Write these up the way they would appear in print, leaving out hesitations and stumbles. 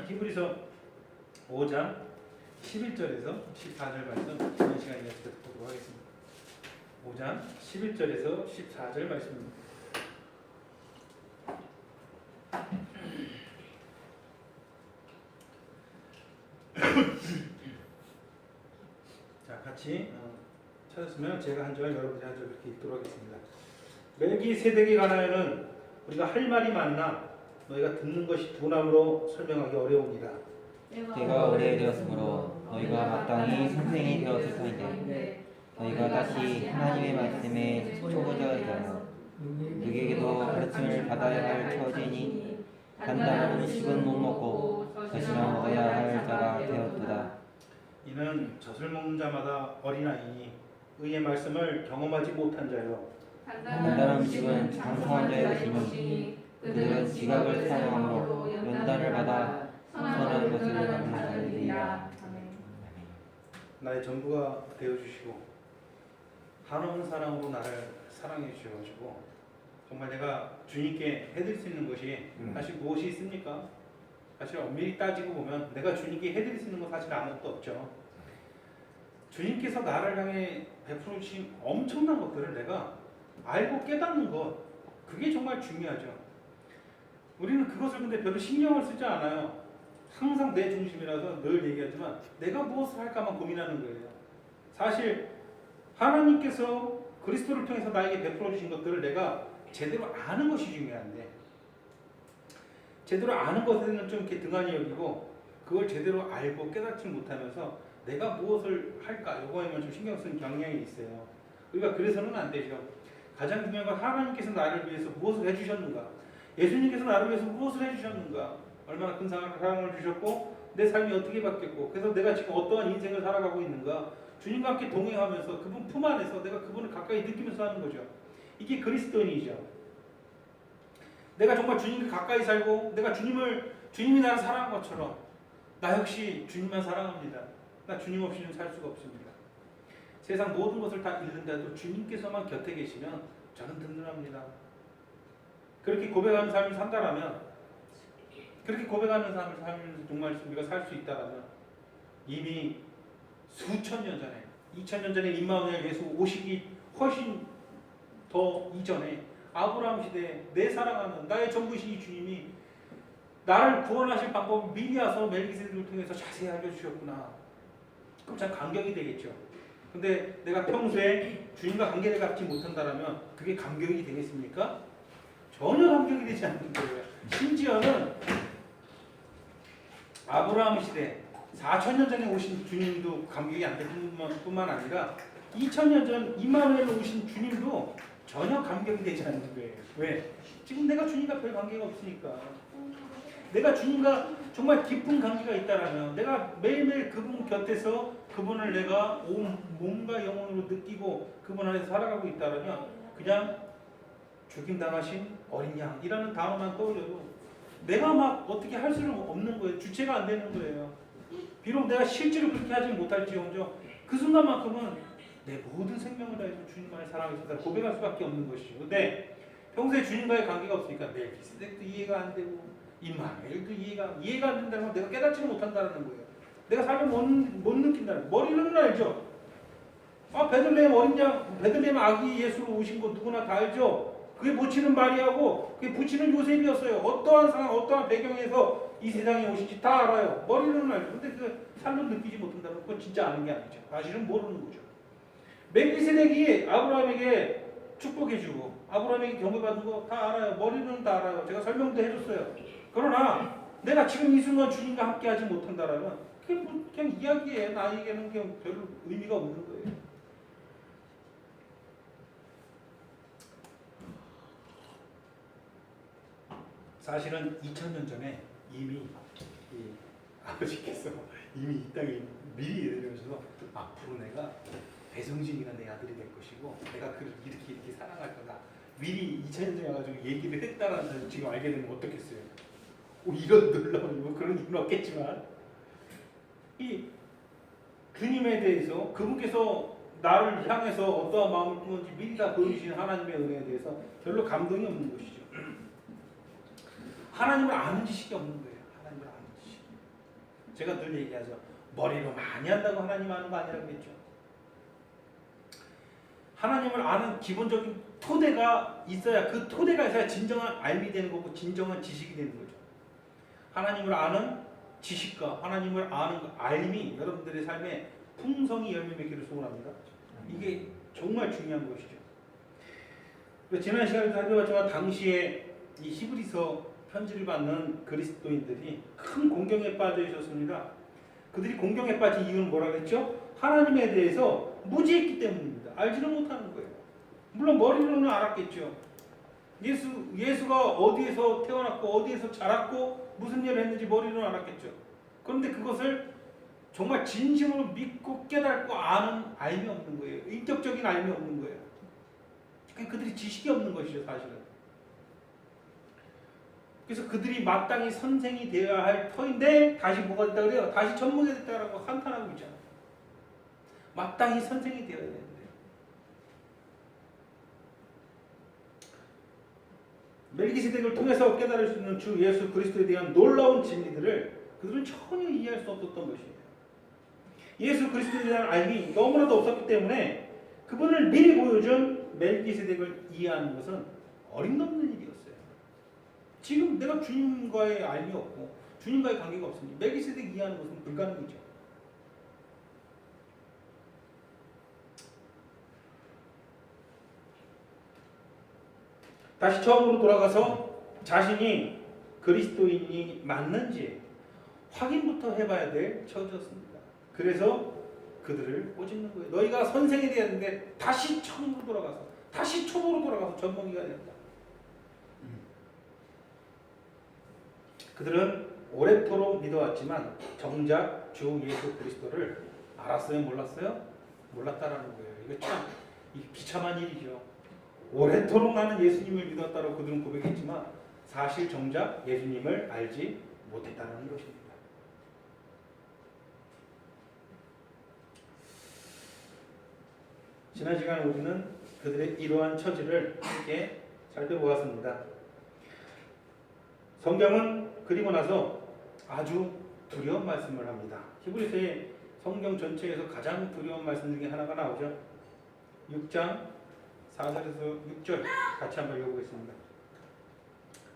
히브리서 5장 11절에서 14절 말씀 지난 시간에 듣도록 하겠습니다. 5장 11절에서 14절 말씀입니다. 자, 같이 찾았으면 제가 한 절, 여러분이 한 절 그렇게 읽도록 하겠습니다. 멜기세덱에 관하여는 우리가 할 말이 많나 너희가 듣는 것이 두나무로 설명하기 어려우니라. 때가 오래되었으므로 너희가 마땅히 선생이 되었을 터인데 너희가 다시 하나님의 말씀에 초보자이잖아. 누구에게도 가르침을 받아야 할 처지니 단단한 음식은 못 먹고 젖이나 먹어야 할 자가 되었도다. 이는 젖을 먹는 자마다 어린아이니 의의 말씀을 경험하지 못한 자요. 단단한 음식은 장성한 자의 것이니 그들은 지각을 사용함으로 연단을 받아 선한 것을 받는 자들이라. 나의 전부가 되어주시고 한없는 사랑으로 나를 사랑해 주셔가지고 정말 내가 주님께 해드릴 수 있는 것이 사실 무엇이 있습니까? 사실 엄밀히 따지고 보면 내가 주님께 해드릴 수 있는 건 사실 아무것도 없죠. 주님께서 나를 향해 베풀어 주신 엄청난 것들을 내가 알고 깨닫는 것, 그게 정말 중요하죠. 우리는 그것을 근데 별로 신경을 쓰지 않아요. 항상 내 중심이라서 늘 얘기하지만 내가 무엇을 할까만 고민하는 거예요. 사실 하나님께서 그리스도를 통해서 나에게 베풀어 주신 것들을 내가 제대로 아는 것이 중요한데 제대로 아는 것에는 좀 이렇게 등한히 여기고 그걸 제대로 알고 깨닫지 못하면서 내가 무엇을 할까 이거에만 좀 신경 쓰는 경향이 있어요. 우리가 그래서는 안 되죠. 가장 중요한 건 하나님께서 나를 위해서 무엇을 해주셨는가, 예수님께서 나를 위해서 무엇을 해주셨는가, 얼마나 큰 사랑을 주셨고 내 삶이 어떻게 바뀌었고 그래서 내가 지금 어떠한 인생을 살아가고 있는가, 주님과 함께 동행하면서 그분 품 안에서 내가 그분을 가까이 느끼면서 하는 거죠. 이게 그리스도인이죠. 내가 정말 주님과 가까이 살고 내가 주님이 나를 사랑한 것처럼 나 역시 주님만 사랑합니다. 나 주님 없이는 살 수가 없습니다. 세상 모든 것을 다 잃는다도 주님께서만 곁에 계시면 저는 든든합니다. 그렇게 고백하는 삶을 산다라면, 그렇게 고백하는 삶을 정말 우리가 살 수 있다라면 이미 수천 년 전에 2000년 전에 임마누엘 예수 오시기 훨씬 더 이전에 아브라함 시대에 내 사랑하는 나의 전부이신 이 주님이 나를 구원하실 방법을 미리 와서 멜기세덱을 통해서 자세히 알려주셨구나. 그럼 참 감격이 되겠죠. 근데 내가 평소에 주님과 관계를 갖지 못한다면 그게 감격이 되겠습니까? 전혀 감격이 되지 않는 거예요. 심지어는 아브라함 시대 4000년 전에 오신 주님도 감격이 안 될 뿐만 아니라 2000년 전 임마누엘로 오신 주님도 전혀 감격이 되지 않는 거예요. 왜? 지금 내가 주님과 별 관계가 없으니까. 내가 주님과 정말 깊은 관계가 있다라면 내가 매일매일 그분 곁에서 그분을 내가 온 몸과 영혼으로 느끼고 그분 안에서 살아가고 있다라면 그냥 죽임당하신 어린 양이라는 단어만 떠올려도 내가 막 어떻게 할 수는 없는 거예요. 주체가 안 되는 거예요. 비록 내가 실제로 그렇게 하지 못할지언정 그 순간만큼은 내 모든 생명을 다해서 주님만을 사랑하겠습니다 고백할 수밖에 없는 것이죠. 근데 평소에 주님과의 관계가 없으니까 멜기세덱도 이해가 안 되고 임마누엘도 이해가 안 된다는 건 내가 깨닫지는 못한다는 거예요. 내가 살면 못 느낀다는 거예요. 머리로는 알죠. 베들레헴 어린 양, 베들레헴 아기 예수로 오신 거 누구나 다 알죠. 그게 모치는 마리아고 그게 부치는 요셉이었어요. 어떠한 상황, 어떠한 배경에서 이 세상에 오신지 다 알아요. 머리로는 알죠. 근데 그 삶을 느끼지 못한다는 건 그건 진짜 아는 게 아니죠. 사실은 모르는 거죠. 멜기세덱이 아브라함에게 축복해주고 아브라함에게 경배받은 거 다 알아요. 머리는 다 알아요. 제가 설명도 해줬어요. 그러나 내가 지금 이 순간 주님과 함께하지 못한다라면 그게 그냥 이야기예요. 나에게는 그냥 별 의미가 없는 거예요. 사실은 2000년 전에 이미 이 아버지께서 이미 이 땅에 미리 내려오셔서 앞으로 내가 배성진이가 내 아들이 될 것이고 내가 그를 이렇게 사랑할 거다. 미리 2000년 전에 와가지고 얘기를 했다라는 사실 지금 알게 되면 어떻겠어요? 이런 놀라운 뭐 그런 일은 없겠지만 이 주님에 대해서 그분께서 나를 향해서 어떠한 마음을 품는지 미리 다 보여주시는 하나님의 은혜에 대해서 별로 감동이 없는 것이죠. 하나님을 아는 지식이 없는 거예요. 하나님. 하나님을 아는 지식. 제가 늘 얘기하죠. 머리로 많이 한다고 하나님 아는 거 아니라고 했죠. 하나님을 아는 기본적인 토대가 있어야, 그 토대가 있어야 진정한 알미 되는 거고 진정한 지식이 되는 거죠. 하나님을 아는 지식과 하나님을 아는 알미, 여러분들의 삶에 풍성이 열매 맺기를 소원합니다. 이게 정말 중요한 것이죠. 지난 시간에도 살펴봤지만 당시에 이 히브리서 편지를 받는 그리스도인들이 큰 공경에 빠져 있었습니다. 그들이 공경에 빠진 이유는 뭐라고 했죠? 하나님에 대해서 무지했기 때문입니다. 알지는 못하는 거예요. 물론 머리로는 알았겠죠. 예수가 어디에서 태어났고 어디에서 자랐고 무슨 일을 했는지 머리로는 알았겠죠. 그런데 그것을 정말 진심으로 믿고 깨닫고 아는 알미 없는 거예요. 인격적인 알미 없는 거예요. 그들이 지식이 없는 것이죠, 사실은. 그래서 그들이 마땅히 선생이 되어야 할 터인데 다시 뭐가 됐다 그래요? 다시 전문이 됐다라고 한탄하고 있잖아요. 마땅히 선생이 되어야 되는데. 멜기세덱을 통해서 깨달을 수 있는 주 예수 그리스도에 대한 놀라운 진리들을 그들은 전혀 이해할 수 없었던 것이에요. 예수 그리스도에 대한 알미 너무나도 없었기 때문에 그분을 미리 보여준 멜기세덱을 이해하는 것은 어림없는 일이었어요. 지금 내가 주님과의 알미 없고 주님과의 관계가 없으니 멜기세덱 이해하는 것은 불가능이죠. 다시 처음으로 돌아가서 자신이 그리스도인이 맞는지 확인부터 해봐야 될 처지였습니다. 그래서 그들을 꼬집는 거예요. 너희가 선생이 되어야 되는데 다시 처음으로 돌아가서 다시 초보로 돌아가서 전범이가 된다. 그들은 오래도록 믿어왔지만 정작 주 예수 그리스도를 알았어요? 몰랐어요? 몰랐다라는 거예요. 이거 참 비참한 일이죠. 오래도록 나는 예수님을 믿었다고 그들은 고백했지만 사실 정작 예수님을 알지 못했다는 것입니다. 지난 시간에 우리는 그들의 이러한 처지를 함께 살펴보았습니다. 성경은 그리고 나서 아주 두려운 말씀을 합니다. 히브리서의 성경 전체에서 가장 두려운 말씀 중에 하나가 나오죠. 6장 4절에서 6절 같이 한번 읽어보겠습니다.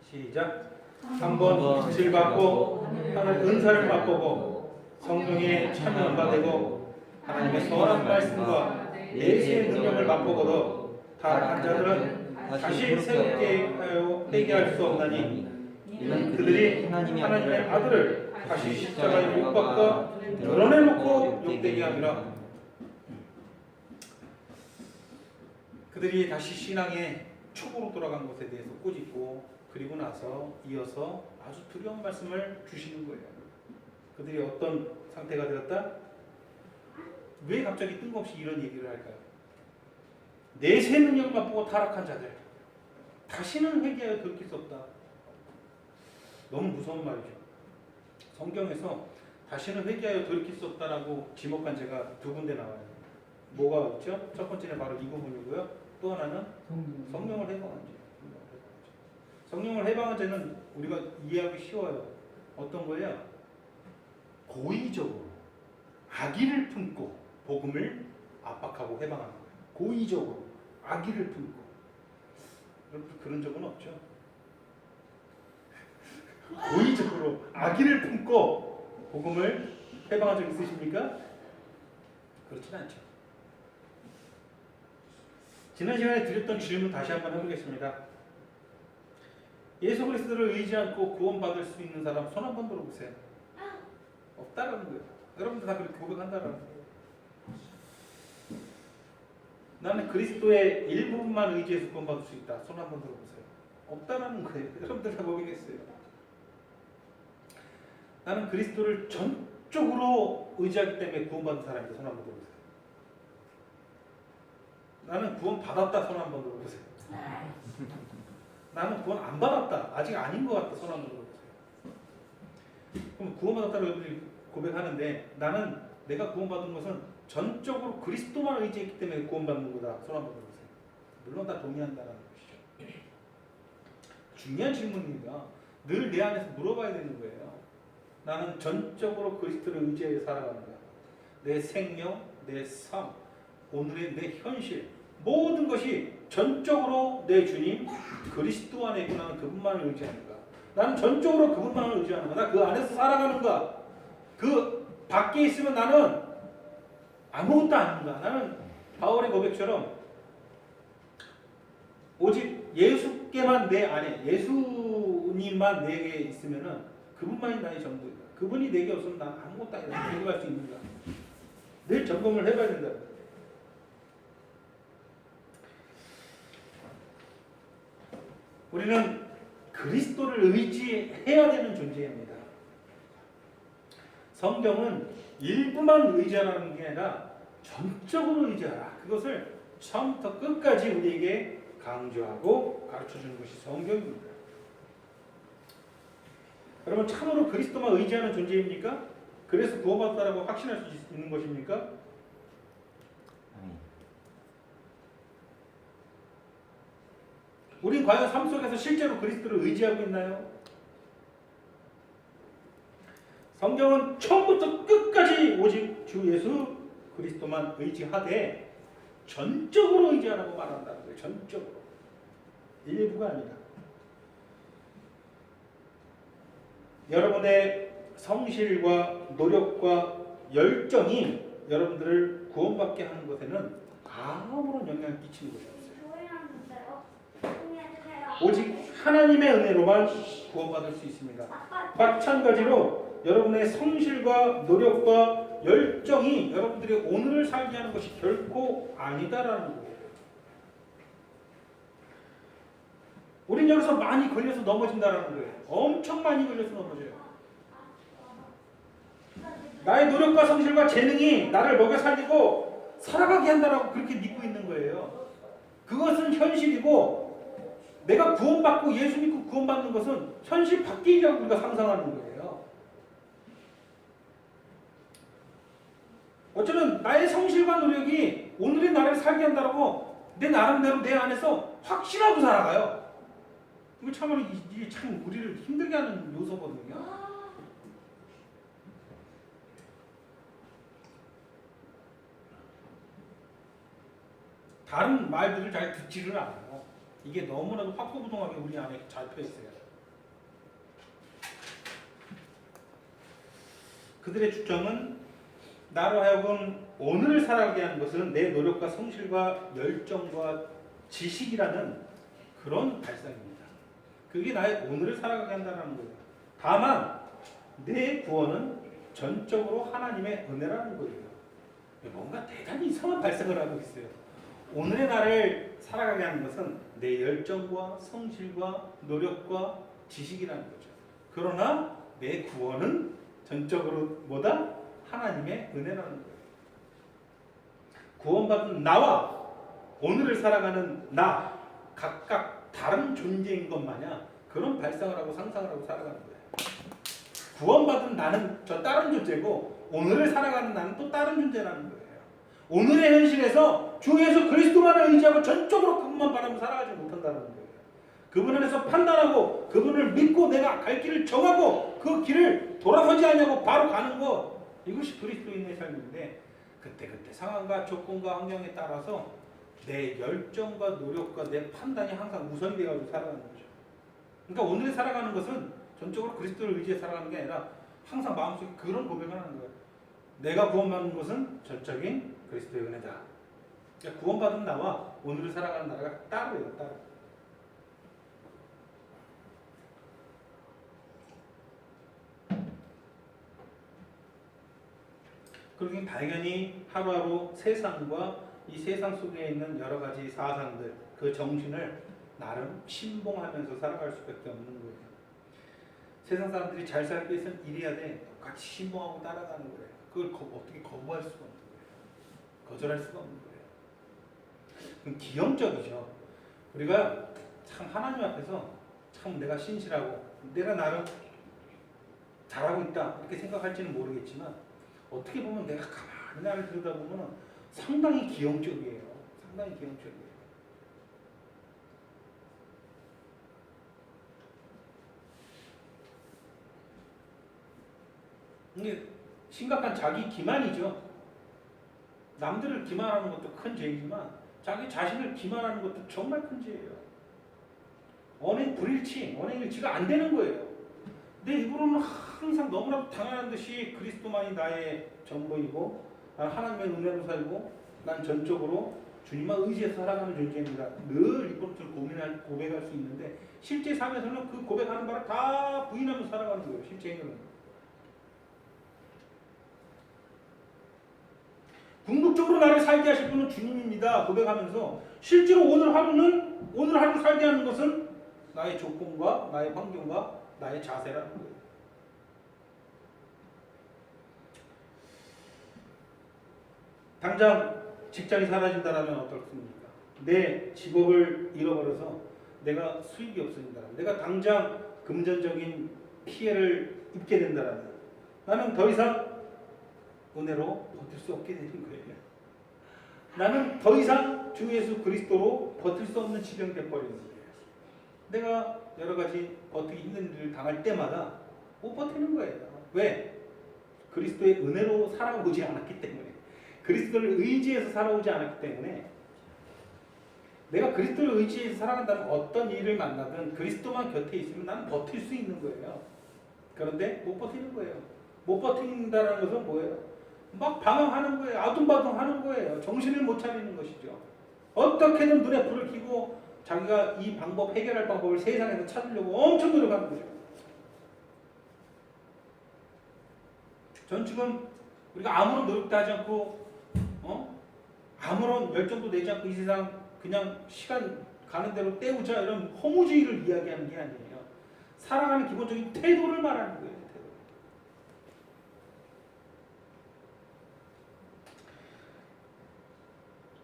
시작. 한번 빛을 받고 하늘 은사를 맛보고 성령에 참여한 바 되고 하나님의 선한 말씀과 예수의 능력을 맛보고도 타락한 자들은 다시 새롭게 하여 회개할 수 없나니 이는 그들이 하나님의 아들을 다시 십자가에 못 박아 드러내놓고 욕되게 함이라. 그들이 다시 신앙의 초보로 돌아간 것에 대해서 꼬집고 그리고 나서 이어서 아주 두려운 말씀을 주시는 거예요. 그들이 어떤 상태가 되었다? 왜 갑자기 뜬금없이 이런 얘기를 할까요? 내세 능력을 맛보고 타락한 자들 다시는 회개하여 돌이킬 수 없다. 너무 무서운 말이죠. 성경에서 다시는 회개하여 돌이킬 수 없다라고 지목한 제가 두 군데 나와요. 뭐가 있죠? 첫 번째는 바로 이 부분이고요. 또 하나는 성령을 해방한 죄. 성령을 해방한 죄는 우리가 이해하기 쉬워요. 어떤 거예요? 고의적으로 악의를 품고 복음을 압박하고 해방하는 거예요. 고의적으로 악의를 품고. 여러분 그런 적은 없죠? 고의적으로 악의를 품고 복음을 해방한 적 있으십니까? 그렇진 않죠. 지난 시간에 드렸던 질문 다시 한번 해보겠습니다. 예수 그리스도를 의지 않고 구원받을 수 있는 사람 손 한번 들어보세요. 없다라는 거예요. 여러분들 다 그렇게 고백한다라는 거예요. 나는 그리스도의 일부분만 의지해서 구원받을 수 있다. 손 한번 들어보세요. 없다라는 거예요. 여러분들 다 고백했어요. 나는 그리스도를 전적으로 의지하기 때문에 구원받은 사람이다. 손 한번 들어보세요. 나는 구원 받았다. 손 한번 들어보세요. 나는 구원 안 받았다. 아직 아닌 것 같다. 손 한번 들어보세요. 그럼 구원 받았다고 여러분들이 고백하는데 나는 내가 구원받은 것은 전적으로 그리스도만 의지했기 때문에 구원받는 거다. 손 한번 들어보세요. 물론 다 동의한다는 것이죠. 중요한 질문입니다. 늘 내 안에서 물어봐야 되는 거예요. 나는 전적으로 그리스도를 의지하여 살아가는 거야. 내 생명, 내 삶, 오늘의 내 현실 모든 것이 전적으로 내 주님 그리스도 안에 있고 나는 그분만을 의지하는 거야. 나는 전적으로 그분만을 의지하는 거야. 나 그 안에서 살아가는 거야. 그 밖에 있으면 나는 아무것도 아닌가. 나는 바울의 고백처럼 오직 예수께만 내 안에 예수님만 내게 있으면은 그분만이 나의 전부이다. 그분이 내게 없으면 난 아무것도 아니다. 비교할 수 있는가. 늘 점검을 해봐야 된다. 우리는 그리스도를 의지해야 되는 존재입니다. 성경은 일부만 의지하라는 게 아니라 전적으로 의지하라. 그것을 처음부터 끝까지 우리에게 강조하고 가르쳐주는 것이 성경입니다. 여러분 참으로 그리스도만 의지하는 존재입니까? 그래서 구원받았다고 확신할 수 있는 것입니까? 아멘. 우린 과연 삶 속에서 실제로 그리스도를 의지하고 있나요? 성경은 처음부터 끝까지 오직 주 예수 그리스도만 의지하되 전적으로 의지하라고 말한다는 거예요. 전적으로. 일부가 아니라. 여러분의 성실과 노력과 열정이 여러분들을 구원받게 하는 것에는 아무런 영향을 끼치는 것이 없어요. 오직 하나님의 은혜로만 구원받을 수 있습니다. 마찬가지로 여러분의 성실과 노력과 열정이 여러분들이 오늘을 살게 하는 것이 결코 아니다라는 거예요. 우린 여기서 많이 걸려서 넘어진다라는 거예요. 엄청 많이 걸려서 넘어져요. 나의 노력과 성실과 재능이 나를 먹여 살리고 살아가게 한다라고 그렇게 믿고 있는 거예요. 그것은 현실이고 내가 구원받고 예수 믿고 구원받는 것은 현실 밖의 일이라고 우리가 상상하는 거예요. 어쩌면 나의 성실과 노력이 오늘의 나를 살게 한다라고 내 나름대로 내 안에서 확신하고 살아가요. 이거 참으로 이게 참 우리를 힘들게 하는 요소거든요. 다른 말들을 잘 듣지를 않아요. 이게 너무나도 확고부동하게 우리 안에 잘 펴있어요. 그들의 주장은 나로 하여금 오늘을 살아가게 하는 것은 내 노력과 성실과 열정과 지식이라는 그런 발상입니다. 그게 나의 오늘을 살아가게 한다는 거예요. 다만 내 구원은 전적으로 하나님의 은혜라는 거예요. 뭔가 대단히 이상한 발상을 하고 있어요. 오늘의 나를 살아가게 하는 것은 내 열정과 성실과 노력과 지식이라는 거죠. 그러나 내 구원은 전적으로 뭐다? 하나님의 은혜라는 거예요. 구원받은 나와 오늘을 살아가는 나 각각 다른 존재인 것 마냥 그런 발상을 하고 상상을 하고 살아가는 거예요. 구원받은 나는 저 다른 존재고 오늘을 살아가는 나는 또 다른 존재라는 거예요. 오늘의 현실에서 주 예수 그리스도만을 의지하고 전적으로 그분만 바라며 살아가지 못한다는 거예요. 그분 안에서 판단하고 그분을 믿고 내가 갈 길을 정하고 그 길을 돌아서지 않냐고 바로 가는 것, 이것이 그리스도인의 삶인데 그때그때 상황과 조건과 환경에 따라서 내 열정과 노력과 내 판단이 항상 우선이 되어가지고 살아가는 거죠. 그러니까 오늘 살아가는 것은 전적으로 그리스도를 의지해 살아가는 게 아니라 항상 마음속에 그런 고백을 하는 거예요. 내가 구원받는 것은 전적인 그리스도의 은혜다. 그러니까 구원받은 나와 오늘을 살아가는 나라가 따로예요. 따로. 그러기 발견이 하루하루 세상과 이 세상 속에 있는 여러 가지 사상들, 그 정신을 나름 신봉하면서 살아갈 수밖에 없는 거예요. 세상 사람들이 잘 살기 위해서는 이래야 돼. 똑같이 신봉하고 따라가는 거예요. 그걸 어떻게 거부할 수가 없는 거예요. 거절할 수가 없는 거예요. 그럼 기형적이죠. 우리가 참 하나님 앞에서 참 내가 신실하고 내가 나름 잘하고 있다 이렇게 생각할지는 모르겠지만 어떻게 보면 내가 가만히 나를 들여다보면 상당히 기형적이에요. 상당히 기형적이에요. 이게 심각한 자기 기만이죠. 남들을 기만하는 것도 큰 죄이지만 자기 자신을 기만하는 것도 정말 큰 죄예요. 언행 불일치, 언행일치가 안 되는 거예요. 내 입으로는 항상 너무나도 당연한 듯이 그리스도만이 나의 전부이고 난 하나님의 은혜로 살고 난 전적으로 주님만 의지해서 살아가는 존재입니다. 늘 입으로부터 고백할 수 있는데 실제 삶에서는 그 고백하는 바를 다 부인하면서 살아가는 거예요. 실제 행위는. 궁극적으로 나를 살게 하실 분은 주님입니다. 고백하면서 실제로 오늘 하루 살게 하는 것은 나의 조건과 나의 환경과 나의 자세라는 거예요. 당장 직장이 사라진다면 어떻습니까? 내 직업을 잃어버려서 내가 수익이 없어진다면, 내가 당장 금전적인 피해를 입게 된다면 나는 더 이상 은혜로 버틸 수 없게 되는 거예요. 나는 더 이상 주 예수 그리스도로 버틸 수 없는 지병이 되어버리는 거예요. 내가 여러 가지 버티기 힘든 일을 당할 때마다 못 버티는 거예요. 왜? 그리스도의 은혜로 살아오지 않았기 때문에, 그리스도를 의지해서 살아오지 않았기 때문에. 내가 그리스도를 의지해서 살아간다면 어떤 일을 만나든 그리스도만 곁에 있으면 나는 버틸 수 있는 거예요. 그런데 못 버티는 거예요. 못 버틴다는 것은 뭐예요? 막 방황하는 거예요. 아둥바둥하는 거예요. 정신을 못 차리는 것이죠. 어떻게든 눈에 불을 켜고 자기가 이 방법, 해결할 방법을 세상에서 찾으려고 엄청 노력하는 거죠. 전 지금 우리가 아무런 노력도 하지 않고 아무런 열정도 내지 않고 이 세상 그냥 시간 가는 대로 때우자 이런 허무주의를 이야기하는 게 아니에요. 살아가는 기본적인 태도를 말하는 거예요. 태도.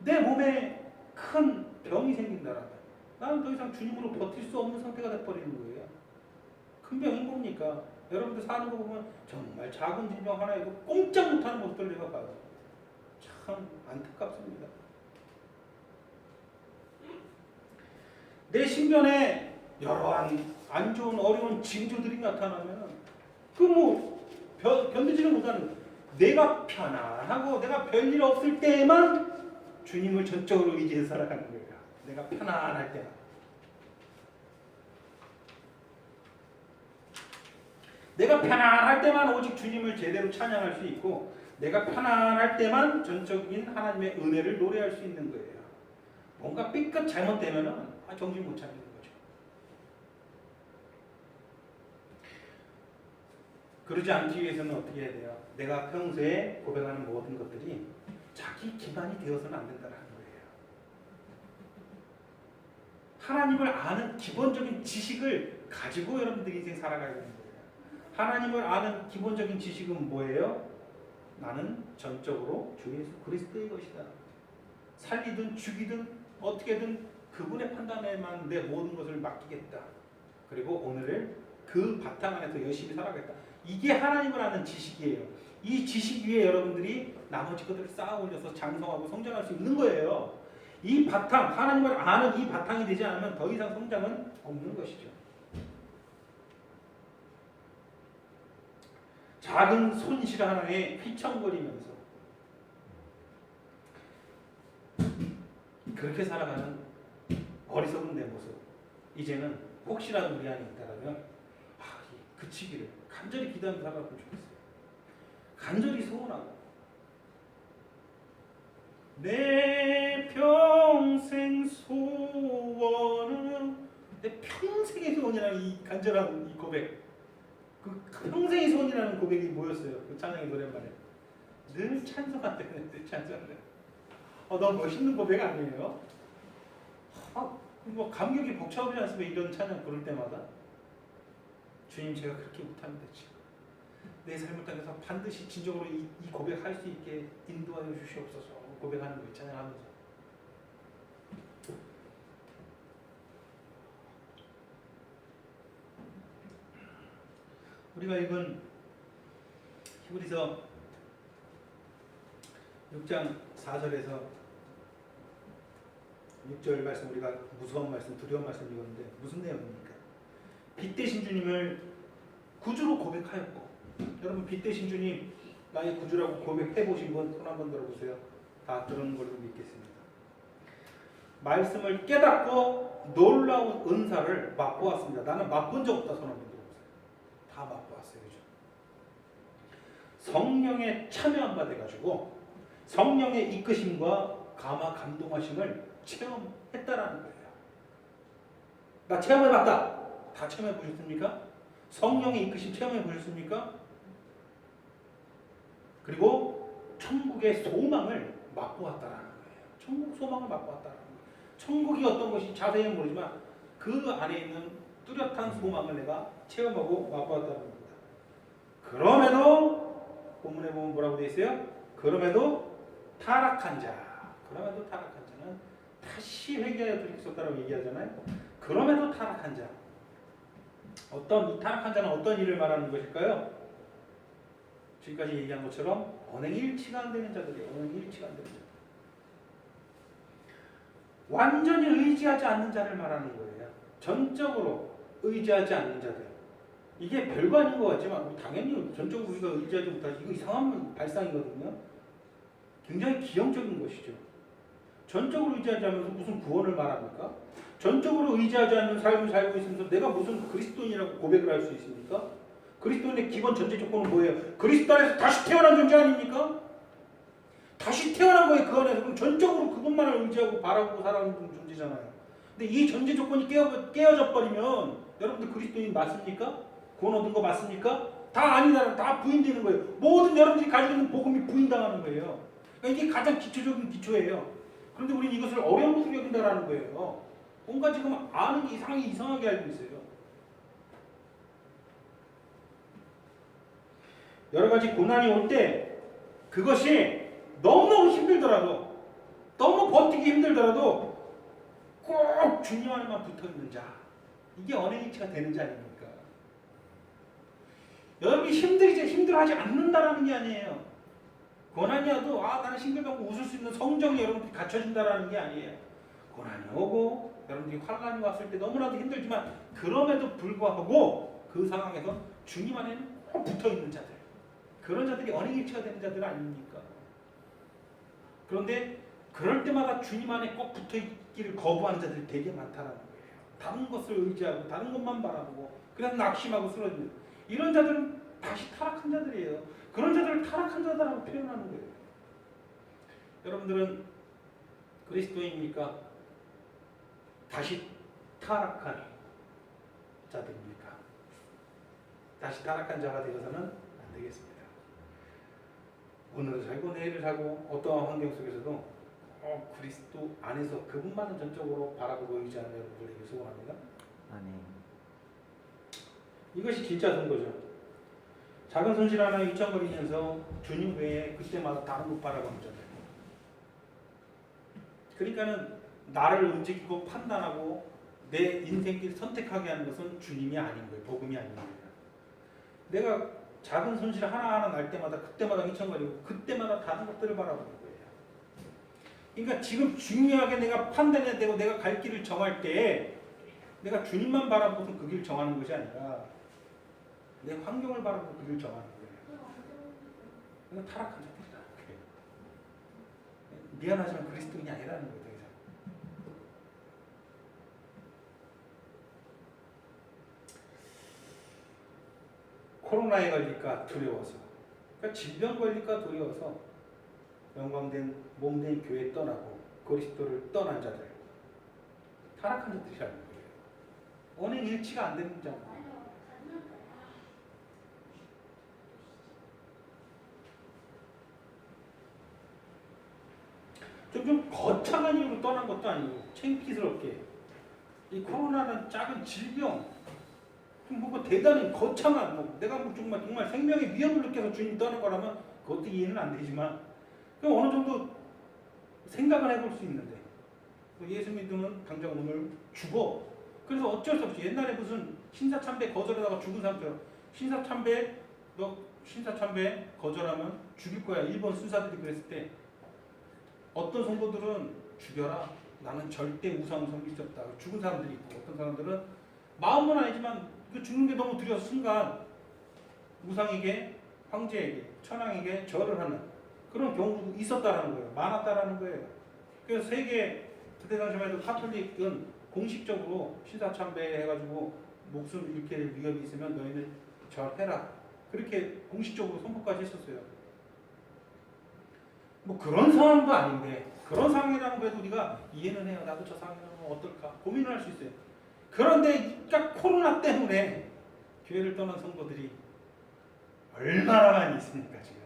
내 몸에 큰 병이 생긴다라면 나는 더 이상 주님으로 버틸 수 없는 상태가 돼버리는 거예요. 큰 병인 겁니까? 여러분들 사는 거 보면 정말 작은 질병 하나에도 꼼짝 못하는 모습들을 내가 봐요. 참 안타깝습니다. 내 신변에 여러한 안 좋은 어려운 징조들이 나타나면 견디지를 못하는, 내가 편안하고 내가 별일 없을 때에만 주님을 전적으로 의지해서 살아가는 거예요. 내가 편안할 때만. 내가 편안할 때만 오직 주님을 제대로 찬양할 수 있고, 내가 편안할 때만 전적인 하나님의 은혜를 노래할 수 있는 거예요. 뭔가 삐끗 잘못되면은 정신 못 차리는 거죠. 그러지 않기 위해서는 어떻게 해야 돼요? 내가 평소에 고백하는 모든 것들이 자기 기반이 되어서는 안 된다는 거예요. 하나님을 아는 기본적인 지식을 가지고 여러분들이 인생 살아가야 되는 거예요. 하나님을 아는 기본적인 지식은 뭐예요? 나는 전적으로 주 예수 그리스도의 것이다. 살리든 죽이든 어떻게든 그분의 판단에만 내 모든 것을 맡기겠다. 그리고 오늘을 그 바탕 안에서 열심히 살아가겠다. 이게 하나님을 아는 지식이에요. 이 지식 위에 여러분들이 나머지 것들을 쌓아 올려서 장성하고 성장할 수 있는 거예요. 이 바탕, 하나님을 아는 이 바탕이 되지 않으면 더 이상 성장은 없는 것이죠. 작은 손실 하나에 휘청거리면서 그렇게 살아가는 어리석은 내 모습, 이제는 혹시라도 우리 안에 있다라면 그치기를 간절히 기도하면서 살아갔으면 좋겠어요. 간절히 소원하고 내 평생 소원은, 내 평생의 소원이라는 이 간절한 이 고백, 그 평생의 소원이라는 고백이 뭐였어요? 그 찬양의 노랫말에 늘 찬송한다, 늘 찬송한다. 너무 멋있는 고백 아니에요? 뭐 감격이 벅차오르지 않습니까? 이런 찬양 부를 때마다. 주님, 제가 그렇게 못합니다. 지금 내 삶을 통해서 반드시 진정으로 이 고백할 수 있게 인도하여 주시옵소서. 고백하는 거 찬양하면서. 우리가 읽은 히브리서 6장 4절에서 6절 말씀, 우리가 무서운 말씀, 두려운 말씀 읽었는데 무슨 내용입니까? 빛 대신 주님을 구주로 고백하였고 여러분 빛 대신 주님 나의 구주라고 고백해 보신 분 손 한번 들어보세요. 다 들은 걸로 믿겠습니다. 말씀을 깨닫고 놀라운 은사를 맛보았습니다. 나는 맛본 적 없다. 손 한번 들어보세요. 다 맛보았어요. 그죠? 성령에 참여한 바 돼가지고 성령의 이끄심과 감화 감동하심을 체험했다라는 거예요. 나 체험해봤다. 다 체험해 보셨습니까? 성령의 이끄심 체험해 보셨습니까? 그리고 천국의 소망을 맛보았다라는 거예요. 천국 소망을 맛보았다라는 거예요. 천국이 어떤 것이 자세히는 모르지만 그 안에 있는 뚜렷한 소망을 내가 체험하고 맛보았다는 겁니다. 그럼에도 본문에 보면 뭐라고 되어 있어요? 그럼에도 타락한 자는 다시 회개하여 돌이켰다라고 얘기하잖아요. 그럼에도 타락한 자. 이 타락한 자는 어떤 일을 말하는 것일까요? 지금까지 얘기한 것처럼 언행이 일치가 안 되는 자들이에요. 언행이 일치가 안 되는 자들. 완전히 의지하지 않는 자를 말하는 거예요. 전적으로 의지하지 않는 자들. 이게 별거 아닌 것 같지만 당연히 전적으로 우리가 의지하지 못하지. 이거 이상한 발상이거든요. 굉장히 기형적인 것이죠. 전적으로 의지하지 않으면서 무슨 구원을 말합니까? 전적으로 의지하지 않는 삶을 살고 있으면서 내가 무슨 그리스도인이라고 고백을 할 수 있습니까? 그리스도인의 기본 전제 조건은 뭐예요? 그리스도 안에서 다시 태어난 존재 아닙니까? 다시 태어난 거예요. 그 안에서. 그럼 전적으로 그것만을 의지하고 바라보고 살아가는 존재잖아요. 근데 이 전제 조건이 깨어져 버리면 여러분들 그리스도인 맞습니까? 구원 얻은 거 맞습니까? 다 아니다. 다 부인되는 거예요. 모든 여러분들이 가지고 있는 복음이 부인당하는 거예요. 그러니까 이게 가장 기초적인 기초예요. 그런데 우리는 이것을 어려운 것으로 여긴다라는 거예요. 뭔가 지금 아는 게 이상하게 알고 있어요. 여러 가지 고난이 올 때 그것이 너무너무 힘들더라도 너무 버티기 힘들더라도 꼭 주님 안에만 붙어있는 자. 이게 언행일치가 되는 자 아닙니까? 여러분이 힘들어하지 않는다라는 게 아니에요. 고난이 와도 나는 싱글벙글 웃을 수 있는 성정이 여러분들이 갖춰진다라는 게 아니에요. 고난이 오고 여러분들이 환란이 왔을 때 너무나도 힘들지만 그럼에도 불구하고 그 상황에서 주님 안에는 꼭 붙어있는 자들. 그런 자들이 언행일치가 되는 자들 아닙니까? 그런데 그럴 때마다 주님 안에 꼭 붙어있기를 거부하는 자들이 되게 많다는 거예요. 다른 것을 의지하고 다른 것만 바라보고 그래서 낙심하고 쓰러지는 이런 자들은 다시 타락한 자들이에요. 그런 자들을 타락한 자들하고 표현하는 거예요. 여러분들은 그리스도인입니까? 다시 타락한 자들입니까? 다시 타락한 자가 되어서는 안 되겠습니다. 오늘을 살고 내일을 살고 어떠한 환경 속에서도 그리스도 안에서 그분만을 전적으로 바라보고 의지하는 여러분들에게 소원합니다. 아멘. 이것이 진짜 선거죠. 작은 손실 하나 휘청거리면서 주님 외에 그때마다 다른 것 바라보는 자들. 그러니까는 나를 움직이고 판단하고 내 인생길 선택하게 하는 것은 주님이 아닌 거예요. 복음이 아닌 거예요. 내가 작은 손실 하나하나 날 때마다 그때마다 휘청거리고 그때마다 다른 것들을 바라보는 거예요. 그러니까 지금 중요하게 내가 판단해야 되고 내가 갈 길을 정할 때 내가 주님만 바라보고 그 길을 정하는 것이 아니라 내 환경을 바라보고 그 길을 정하는 거예요. 이건 타락한 자들이다. 미안하지만 그리스도인이 아니라는 거예요. 코로나에 걸릴까 두려워서, 그러니까 질병 걸릴까 두려워서 영광된 몸된 교회 떠나고 그리스도를 떠난 자들, 타락한 자들이라는 거예요. 언행 일치가 안 되는 자. 좀 거창한 이유로 떠난 것도 아니고 창피스럽게 이 코로나는 작은 질병, 뭔가 대단히 거창한 내가 정말 생명의 위협을 느껴서 주님 떠난 거라면 그것도 이해는 안 되지만 어느 정도 생각을 해볼 수 있는데 예수 믿으면 당장 오늘 죽어. 그래서 어쩔 수 없이 옛날에 무슨 신사참배 거절하다가 죽은 사람처럼 신사참배 거절하면 죽일 거야. 일본 순사들이 그랬을 때 어떤 성도들은 죽여라. 나는 절대 우상을 섬길 수 없다. 죽은 사람들이 있고 어떤 사람들은 마음은 아니지만 그 죽는 게 너무 두려워서 순간 우상에게 황제에게 천황에게 절을 하는 그런 경우도 있었다라는 거예요. 많았다라는 거예요. 그래서 세계 그때 당시만 해도 카톨릭은 공식적으로 신사참배해가지고 목숨 잃게 될 위협이 있으면 너희는 절해라. 그렇게 공식적으로 선포까지 했었어요. 뭐 그런 상황도 아닌데 그런 상황이라는 거에도 우리가 이해는 해요. 나도 저 상황이라면 어떨까 고민을 할 수 있어요. 그런데 딱 코로나 때문에 교회를 떠난 성도들이 얼마나 많이 있습니까 지금.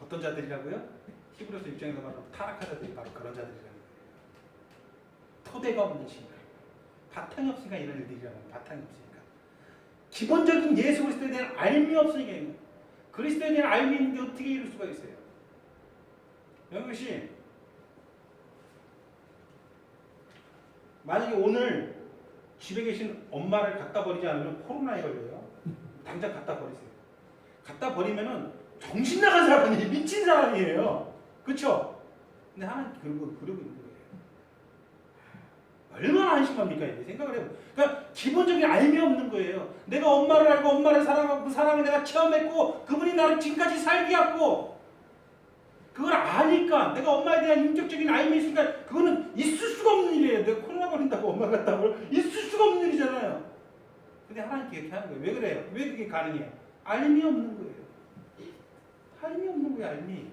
어떤 자들이라고요? 히브리서 6장에서 말하는 타락한 자들이 바로 그런 자들이라는 거예요. 토대가 없는 신앙, 바탕이 없으니까 이런 일들이라는 거예요. 바탕이 없으니까. 기본적인 예수 그리스도에 대한 알미 없으니까 그리스도에 대한 알미 있는데 어떻게 이룰 수가 있어요? 영국 씨, 만약에 오늘 집에 계신 엄마를 갖다 버리지 않으면 코로나에 걸려요. 당장 갖다 버리세요. 갖다 버리면은 정신 나간 사람이 미친 사람이에요. 그렇죠? 근데 하나님 그러고 있는 거예요. 얼마나 한심합니까? 이게 생각을 해요. 그러니까 기본적인 알미 없는 거예요. 내가 엄마를 알고 엄마를 사랑하고 그 사랑을 내가 체험했고 그분이 나를 지금까지 살게 했고 그걸 아니까 내가 엄마에 대한 인격적인 알미 있으니까 그거는 있을 수가 없는 일이에요. 내가 코로나 걸린다고 엄마 갔다 고 있을 수가 없는 일이잖아요. 근데 하나님께 이렇게 하는 거예요. 왜 그래요? 왜 그게 가능해요? 알미 없는 거예요. 알미 없는 거예요. 알미.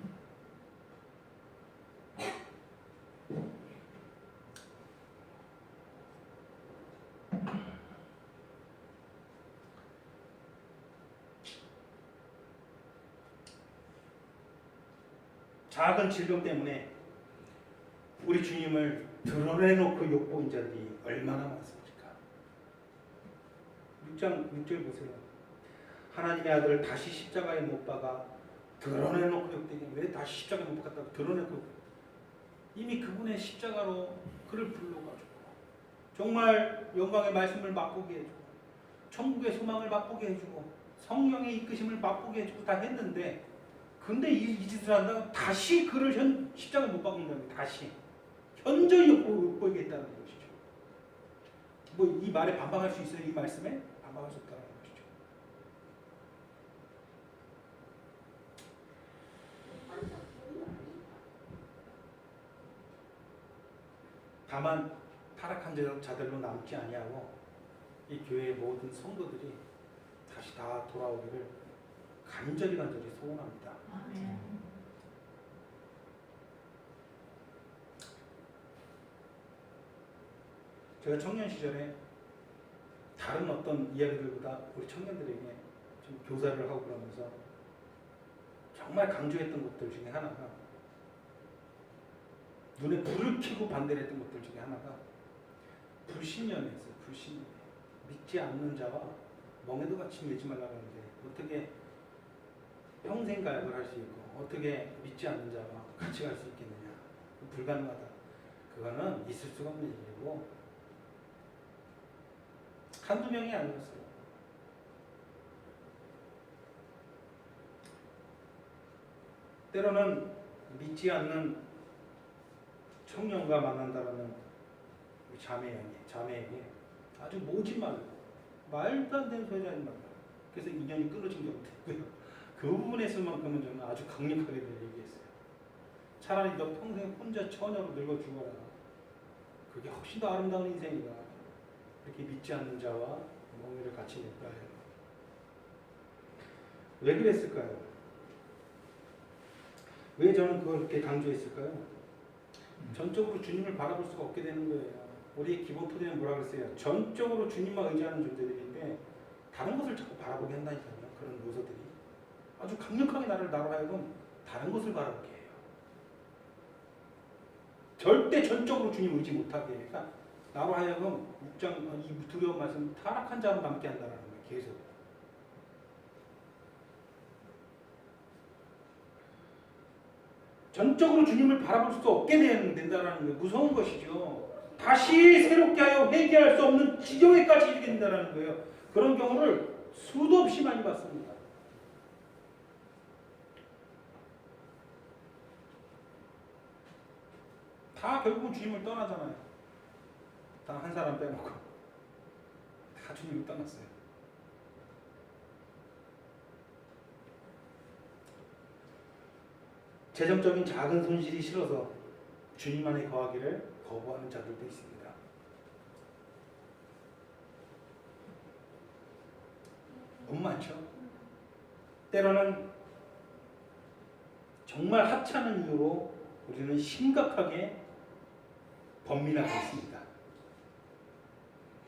작은 질병 때문에 우리 주님을 드러내놓고 욕보인 자들이 얼마나 많습니까? 6절 보세요. 하나님의 아들을 다시 십자가에 못 박아 드러내놓고 욕되게 왜 다시 십자가에 못 박았다고 드러내고 이미 그분의 십자가로 그를 불러가지고 정말 영광의 말씀을 맛보게 해주고 천국의 소망을 맛보게 해주고 성령의 이끄심을 맛보게 해주고 다 했는데 근데 이 짓을 한다고 다시 그를 십자가에 못 박는다는 거예요. 다시 현저히 욕보이게 했다는 것이죠. 뭐 이 말에 반박할 수 있어요? 이 말씀에? 반박할 수 없다는 것이죠. 다만 타락한 자들로 남지 아니하고 이 교회의 모든 성도들이 다시 다 돌아오기를 간절히 소원합니다. 제가 청년 시절에 다른 어떤 이야기들보다 우리 청년들에게 좀 교사를 하고 그러면서 정말 강조했던 것들 중에 하나가 눈에 불을 켜고 반대를 했던 것들 중에 하나가 불신념이었어요. 불신념. 믿지 않는 자와 멍에도 같이 밀지 말라고 하는데 어떻게 평생 가역을 할 수 있고 어떻게 믿지 않는 자와 같이 갈 수 있겠느냐. 불가능하다. 그거는 있을 수가 없는 일이고 한두 명이 아니었어요. 때로는 믿지 않는 청년과 만난다라는 자매에게 아주 모진 말도 안 되는 소리 하지 말라. 그래서 인연이 끊어진 경우도 있고요. 그 부분에서만큼은 저는 아주 강력하게 얘기했어요. 차라리 너 평생 혼자 처녀로 늙어 죽어라. 그게 훨씬 더 아름다운 인생이다. 이렇게 믿지 않는 자와 멍에를 같이 냈다 해요. 왜 그랬을까요? 왜 저는 그걸 그렇게 강조했을까요? 전적으로 주님을 바라볼 수가 없게 되는 거예요. 우리의 기본 토대는 뭐라 그랬어요? 전적으로 주님만 의지하는 존재들인데 다른 것을 자꾸 바라보게 한다니까요. 그런 요소들이 아주 강력하게 나로 하여금 다른 것을 바라보게 해요. 절대 전적으로 주님 의지 못하게 해요. 그러니까 나로 하여금 6장 이 두려운 말씀 타락한 자로 남게 한다는 거예요. 계속. 전적으로 주님을 바라볼 수 없게 된다는 거예요. 무서운 것이죠. 다시 새롭게 하여 회개할 수 없는 지경에까지 이르게 된다는 거예요. 그런 경우를 수도 없이 많이 봤습니다. 다 결국은 주님을 떠나잖아요. 단 한 사람 빼놓고 다 주님을 떠났어요. 재정적인 작은 손실이 싫어서 주님 안에 거하기를 거부하는 자들도 있습니다. 너무 많죠. 때로는 정말 하찮은 이유로 우리는 심각하게 범민하고 있습니다.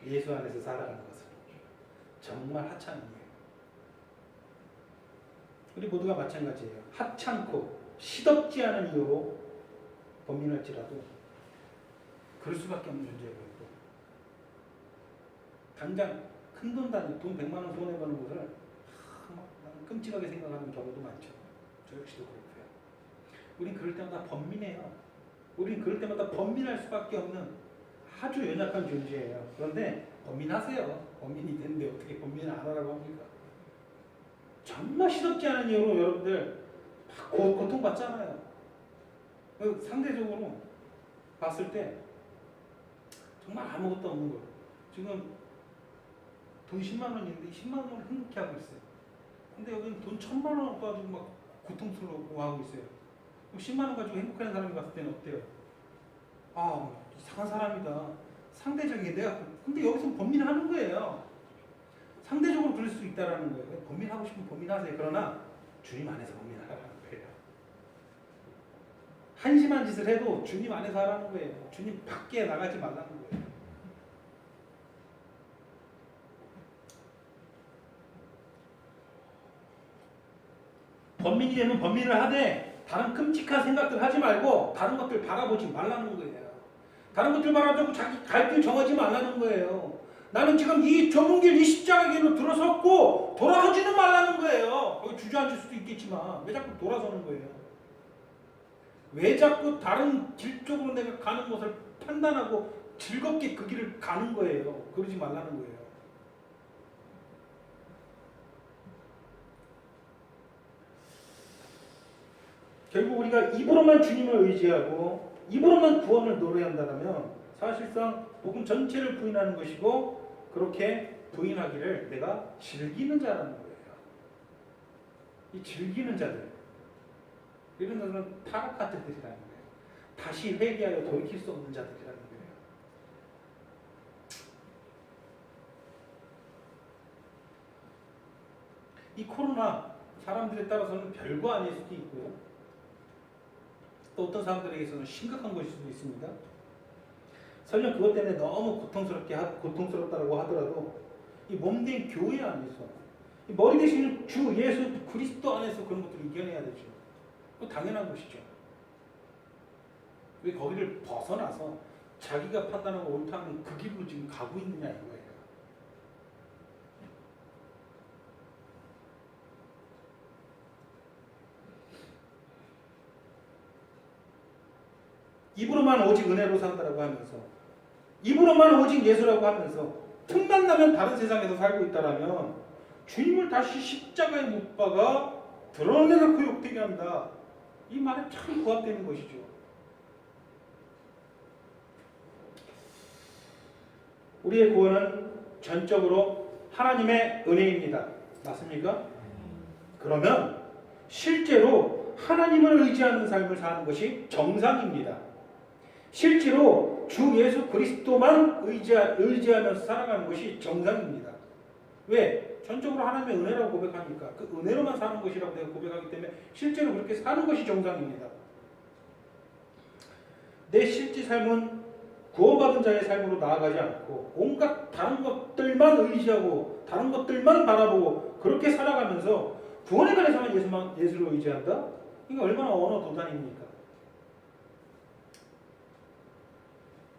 예수 안에서 살아가는 것은 정말 하찮은 이유. 우리 모두가 마찬가지예요. 하찮고 시덥지 않은 이유로 범민할지라도 그럴 수밖에 없는 존재고요. 당장 큰돈 단위, 돈 100만 원 손해보는 것을 끔찍하게 생각하는 경우도 많죠. 저 역시도 그렇고요. 우린 그럴 때마다 범민해요. 우린 그럴 때마다 범민할 수밖에 없는 아주 연약한 존재예요. 그런데 범민하세요. 범민이 되는데 어떻게 범민을 안 하라고 합니까? 정말 시덥지 않은 이유로 여러분들 고통받잖아요. 상대적으로 봤을 때 정말 아무것도 없는 거. 지금 돈 10만 원인데 10만 원을 행복해 하고 있어요. 근데 여기는 돈 1000만 원 가지고 막 고통스러워 하고 있어요. 10만 원 가지고 행복한 사람이 봤을 때는 어때요? 아, 이상한 사람이다. 상대적인 내가 근데 여기서 범민하는 거예요. 상대적으로 그럴 수 있다라는 거예요. 범민하고 싶으면 범민하세요. 그러나 주님 안에서 범민하라는 거예요. 한심한 짓을 해도 주님 안에서 하라는 거예요. 주님 밖에 나가지 말라는 거예요. 범민이 되면 범민을 하되 다른 끔찍한 생각들 하지 말고 다른 것들 바라보지 말라는 거예요. 다른 것들 바라보고 자기 갈 길 정하지 말라는 거예요. 나는 지금 이 좁은 길, 이 십자가 길로 들어섰고 돌아서지는 말라는 거예요. 거기 주저앉을 수도 있겠지만 왜 자꾸 돌아서는 거예요? 왜 자꾸 다른 길 쪽으로 내가 가는 것을 판단하고 즐겁게 그 길을 가는 거예요? 그러지 말라는 거예요. 결국 우리가 입으로만 주님을 의지하고 입으로만 구원을 노래한다면 사실상 복음 전체를 부인하는 것이고 그렇게 부인하기를 내가 즐기는 자라는 거예요. 이 즐기는 자들, 이런 자들은 타락한 자들이라는 거예요. 다시 회개하여 돌이킬 수 없는 자들이라는 거예요. 이 코로나 사람들에 따라서는 별거 아닐 수도 있고요. 또 어떤 사람들에게서는 심각한 것일 수도 있습니다. 설령 그것 때문에 너무 고통스럽다고 하더라도 이 몸된 교회 안에서 이 머리 대신 주 예수 그리스도 안에서 그런 것들을 이겨내야 되죠. 그거 당연한 것이죠. 왜 거기를 벗어나서 자기가 판단하고 옳다는 그 길로 지금 가고 있느냐 이거예요. 입으로만 오직 은혜로 산다라고 하면서 입으로만 오직 예수라고 하면서 틈만 나면 다른 세상에서 살고 있다라면 주님을 다시 십자가에 못 박아 드러내놓고 욕되게 한다. 이 말에 참 부합되는 것이죠. 우리의 구원은 전적으로 하나님의 은혜입니다. 맞습니까? 그러면 실제로 하나님을 의지하는 삶을 사는 것이 정상입니다. 실제로 주 예수 그리스도만 의지하면서 살아가는 것이 정상입니다. 왜? 전적으로 하나님의 은혜라고 고백하니까 그 은혜로만 사는 것이라고 내가 고백하기 때문에 실제로 그렇게 사는 것이 정상입니다. 내 실제 삶은 구원받은 자의 삶으로 나아가지 않고 온갖 다른 것들만 의지하고 다른 것들만 바라보고 그렇게 살아가면서 구원에 관해서만 예수를 의지한다? 이게 얼마나 언어 도단입니까?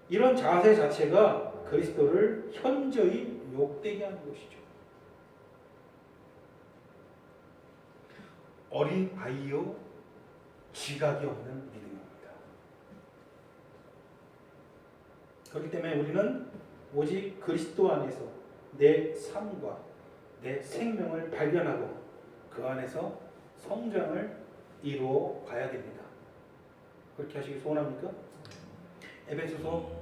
이런 자세 자체가 그리스도를 현저히 욕되게 하는 것이죠. 어린 아이요 지각이 없는 믿음입니다. 그렇기 때문에 우리는 오직 그리스도 안에서 내 삶과 내 생명을 발견하고 그 안에서 성장을 이루어 가야 됩니다. 그렇게 하시길 소원합니까? 에베소서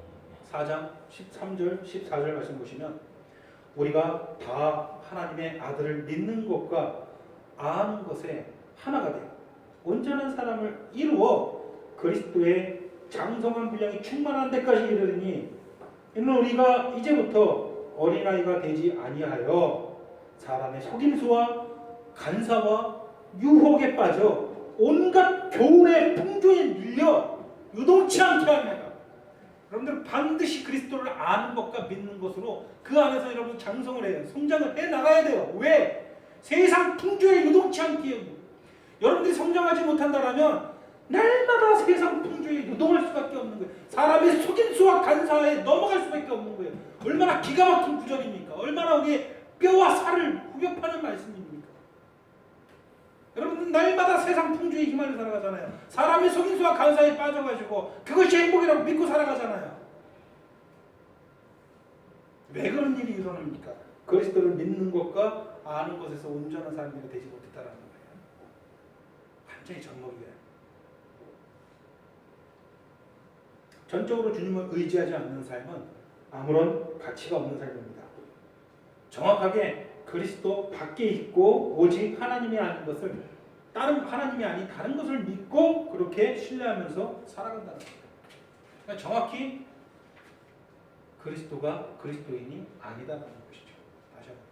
4장 13절 14절 말씀 보시면 우리가 다 하나님의 아들을 믿는 것과 아는 것에 하나가 돼요. 온전한 사람을 이루어 그리스도의 장성한 분량이 충만한 데까지 이르리니 이는 우리가 이제부터 어린아이가 되지 아니하여 사람의 속임수와 간사와 유혹에 빠져 온갖 교훈의 풍조에 밀려 유동치 않게 합니다. 여러분들 반드시 그리스도를 아는 것과 믿는 것으로 그 안에서 여러분 장성을 해요. 성장을 해 나가야 돼요. 왜? 세상 풍조에 유동치 않기에. 여러분들이 성장하지 못한다라면 날마다 세상 풍조에 유동할 수밖에 없는 거예요. 사람의 속임수와 간사에 넘어갈 수밖에 없는 거예요. 얼마나 기가 막힌 구절입니까? 얼마나 우리의 뼈와 살을 후벼파는 말씀입니까? 여러분들 날마다 세상 풍조에 휘말려 살아가잖아요. 사람의 속임수와 간사에 빠져가지고 그것이 행복이라고 믿고 살아가잖아요. 왜 그런 일이 일어납니까? 그리스도를 믿는 것과 아는 것에서 온전한 삶이 되지 못했다는 거예요. 완전히 정목이에요. 전적으로 주님을 의지하지 않는 삶은 아무런 가치가 없는 삶입니다. 정확하게 그리스도 밖에 있고 오직 하나님이 아닌 것을 다른 하나님이 아닌 다른 것을 믿고 그렇게 신뢰하면서 살아간다는 거예요. 그러니까 정확히 그리스도가 그리스도인이 아니다라는 것이죠. 다시 한번.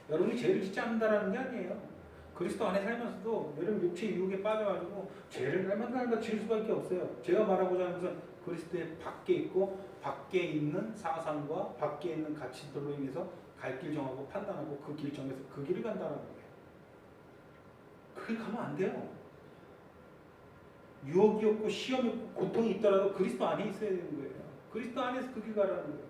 여러분이 죄를 짓지 않는다라는 게 아니에요. 그리스도 안에 살면서도 여러분 육체의 유혹에 빠져가지고 죄를 날마다 지을 수밖에 없어요. 제가 말하고자 하는 것은 그리스도의 밖에 있고 밖에 있는 사상과 밖에 있는 가치들로 인해서 갈 길 정하고 판단하고 그 길 정해서 그 길을 간다는 거예요. 그 길 가면 안 돼요. 유혹이 없고 시험이 없고 고통이 있더라도 그리스도 안에 있어야 되는 거예요. 그리스도 안에서 그 길 가라는 거예요.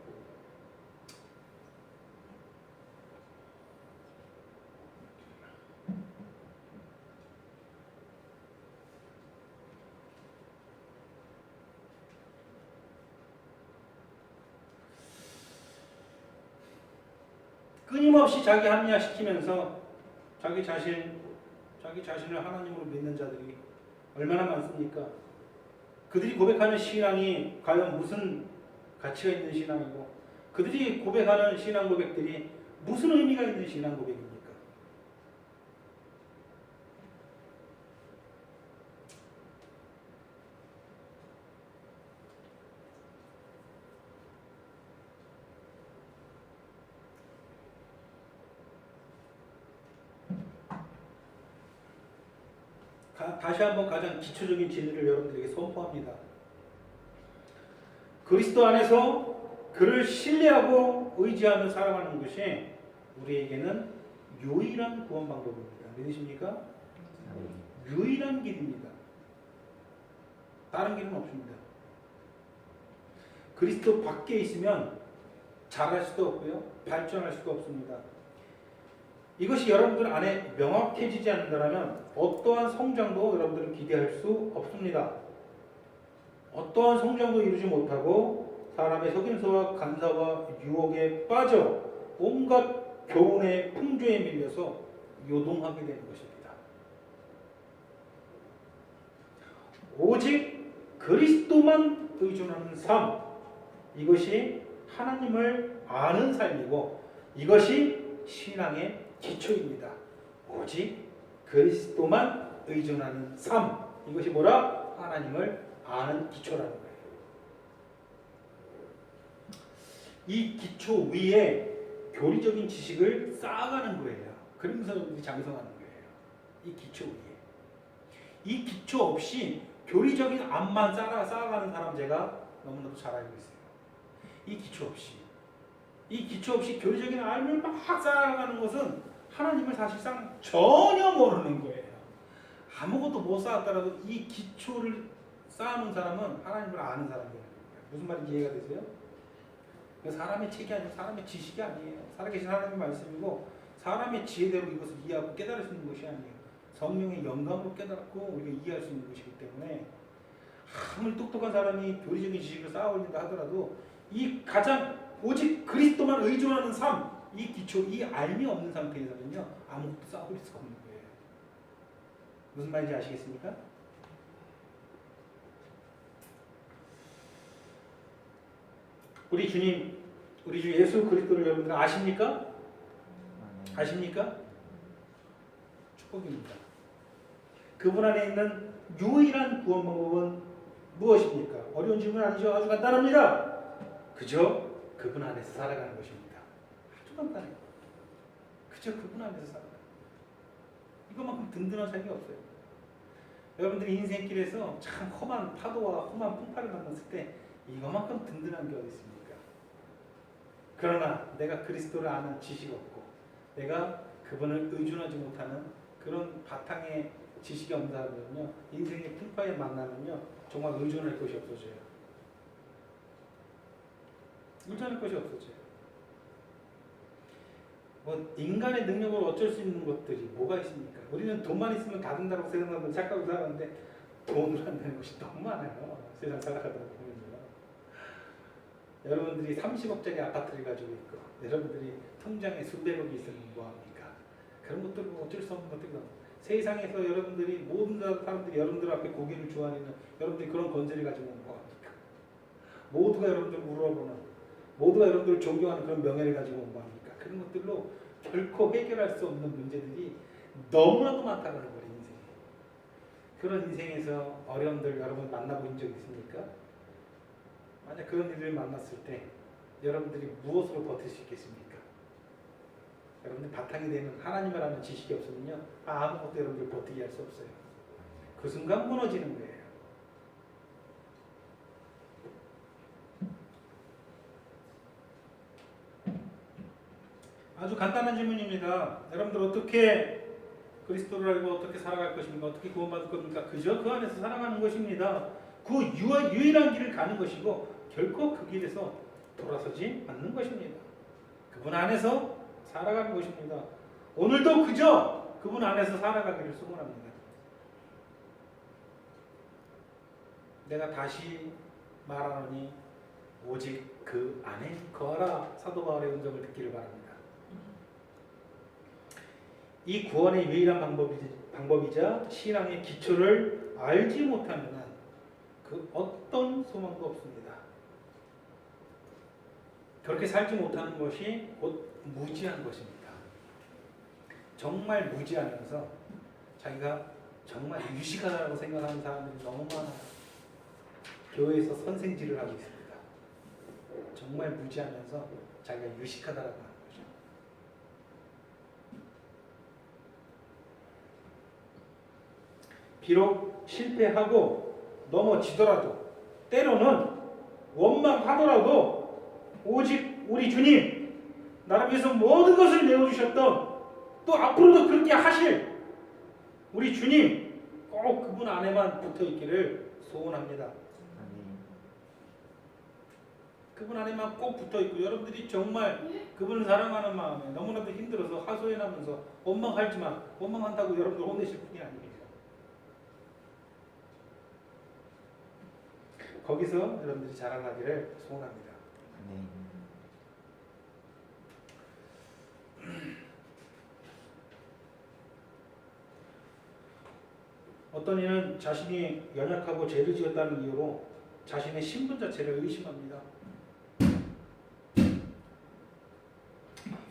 끊임없이 자기 합리화시키면서 자기 자신을 하나님으로 믿는 자들이 얼마나 많습니까? 그들이 고백하는 신앙이 과연 무슨 가치가 있는 신앙이고 그들이 고백하는 신앙 고백들이 무슨 의미가 있는 신앙 고백입니까? 다시 한번 가장 기초적인 진리를 여러분들에게 선포합니다. 그리스도 안에서 그를 신뢰하고 의지하며 살아가는 것이 우리에게는 유일한 구원 방법입니다. 믿으십니까? 유일한 길입니다. 다른 길은 없습니다. 그리스도 밖에 있으면 잘할 수도 없고요. 발전할 수도 없습니다. 이것이 여러분들 안에 명확해지지 않는다면 어떠한 성장도 여러분들은 기대할 수 없습니다. 어떠한 성장도 이루지 못하고 사람의 속임수와 간사와 유혹에 빠져 온갖 교훈의 풍조에 밀려서 요동하게 되는 것입니다. 오직 그리스도만 의존하는 삶, 이것이 하나님을 아는 삶이고 이것이 신앙의 기초입니다. 오직 그리스도만 의존하는 삶, 이것이 뭐라? 하나님을 아는 기초라는 거예요. 이 기초 위에 교리적인 지식을 쌓아가는 거예요. 그러면서 우리 장성하는 거예요. 이 기초 위에. 이 기초 없이 교리적인 암만 쌓아가는 사람 제가 너무나도 잘 알고 있어요. 이 기초 없이 교리적인 알을 막 쌓아가는 것은 하나님을 사실상 전혀 모르는 거예요. 아무것도 못 쌓았더라도 이 기초를 쌓아놓은 사람은 하나님을 아는 사람이에요. 무슨 말인지 이해가 되세요? 사람의 책이 아니고 사람의 지식이 아니에요. 살아계신 하나님의 말씀이고 사람의 지혜대로 이것을 이해하고 깨달을 수 있는 것이 아니에요. 성령의 영감으로 깨닫고 우리가 이해할 수 있는 것이기 때문에 아무리 똑똑한 사람이 교리적인 지식을 쌓아올린다 하더라도 이 가장 오직 그리스도만 의존하는 삶, 이 기초, 이 알미 없는 상태에서는요 아무것도 쌓아올 수가 없는 거예요. 무슨 말인지 아시겠습니까? 우리 주님, 우리 주 예수 그리스도를 여러분들 아십니까? 아십니까? 축복입니다. 그분 안에 있는 유일한 구원 방법은 무엇입니까? 어려운 질문 아니죠? 아주 간단합니다. 그저 그분 안에서 살아가는 것입니다. 아주 간단해요. 그저 그분 안에서 살아가는 거예요. 이것만큼 든든한 삶이 없어요. 여러분들이 인생길에서 참 험한 파도와 험한 풍파를 만났을 때 이것만큼 든든한 게 어디 있습니까? 그러나 내가 그리스도를 아는 지식 없고 내가 그분을 의존하지 못하는 그런 바탕의 지식이 없는 사람들은요, 인생의 풍파에 만나면요 정말 의존할 것이 없어져요. 의존할 것이 없어져요. 뭐 인간의 능력으로 어쩔 수 있는 것들이 뭐가 있습니까? 우리는 돈만 있으면 다 된다고 생각하면 착각을 살았는데 돈을 안 되는 것이 너무 많아요. 세상 살아가다 보면요. 여러분들이 30억짜리 아파트를 가지고 있고 여러분들이 통장에 수백억이 있으면 뭐합니까? 그런 것들은 어쩔 수 없는 것들이 너무 세상에서 여러분들이 모든 사람들이 여러분들 앞에 고개를 주안이는 여러분들이 그런 건설을 가지고 뭐합니까? 모두가 여러분들을 우러보는 모두가 여러분들을 존경하는 그런 명예를 가지고 뭐합니까? 그런 것들로 결코 해결할 수 없는 문제들이 너무나도 많다는 거예요. 인생에. 그런 인생에서 어려움들 여러분 만나본 적 있습니까? 만약 그런 일을 만났을 때 여러분들이 무엇으로 버틸 수 있겠습니까? 여러분들 바탕이 되는 하나님을 아는 지식이 없으면요 아무것도 여러분들 버티게 할 수 없어요. 그 순간 무너지는 거예요. 아주 간단한 질문입니다. 여러분들 어떻게 그리스도를 알고 어떻게 살아갈 것입니까? 어떻게 구원받을 겁니까? 그저 그 안에서 살아가는 것입니다. 그 유일한 길을 가는 것이고 결코 그 길에서 돌아서지 않는 것입니다. 그분 안에서 살아가는 것입니다. 오늘도 그저 그분 안에서 살아가기를 소원합니다. 내가 다시 말하노니 오직 그 안에 거하라. 사도 바울의 음성을 듣기를 바랍니다. 이 구원의 유일한 방법이자 신앙의 기초를 알지 못하는 한 그 어떤 소망도 없습니다. 그렇게 살지 못하는 것이 곧 무지한 것입니다. 정말 무지하면서 자기가 정말 유식하다고 생각하는 사람들이 너무 많아요. 교회에서 선생질을 하고 있습니다. 정말 무지하면서 자기가 유식하다라고 하는 거죠. 비록 실패하고 넘어지더라도 때로는 원망하더라도 오직 우리 주님 나를 위해서 모든 것을 내어주셨던 또 앞으로도 그렇게 하실 우리 주님 꼭 그분 안에만 붙어있기를 소원합니다. 그분 안에만 꼭 붙어있고 여러분들이 정말 그분을 사랑하는 마음에 너무나도 힘들어서 하소연하면서 원망하지만 원망한다고 여러분들 혼내실 분이 아니에요. 거기서 여러분들이 자라나기를 소원합니다. 어떤 이는 자신이 연약하고 죄를 지었다는 이유로 자신의 신분 자체를 의심합니다.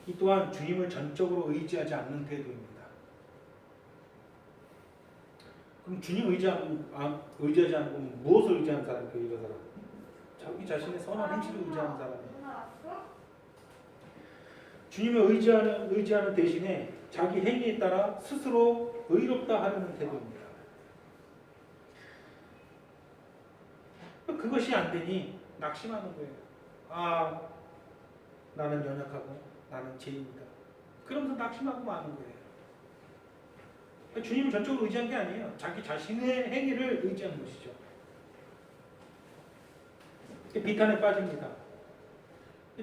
이 또한 주님을 전적으로 의지하지 않는 태도입니다. 그럼 주님 의지하지 않고 무엇을 의지하는 사람이에요? 이런 사람? 자기 자신의 선한 행실을 의지하는 사람이에요. 주님을 의지하는 대신에 자기 행위에 따라 스스로 의롭다 하려는 태도입니다. 그것이 안 되니 낙심하는 거예요. 아, 나는 연약하고 나는 죄인이다. 그러면서 낙심하고 마는 거예요. 주님을 전적으로 의지한 게 아니에요. 자기 자신의 행위를 의지하는 것이죠. 비탄에 빠집니다.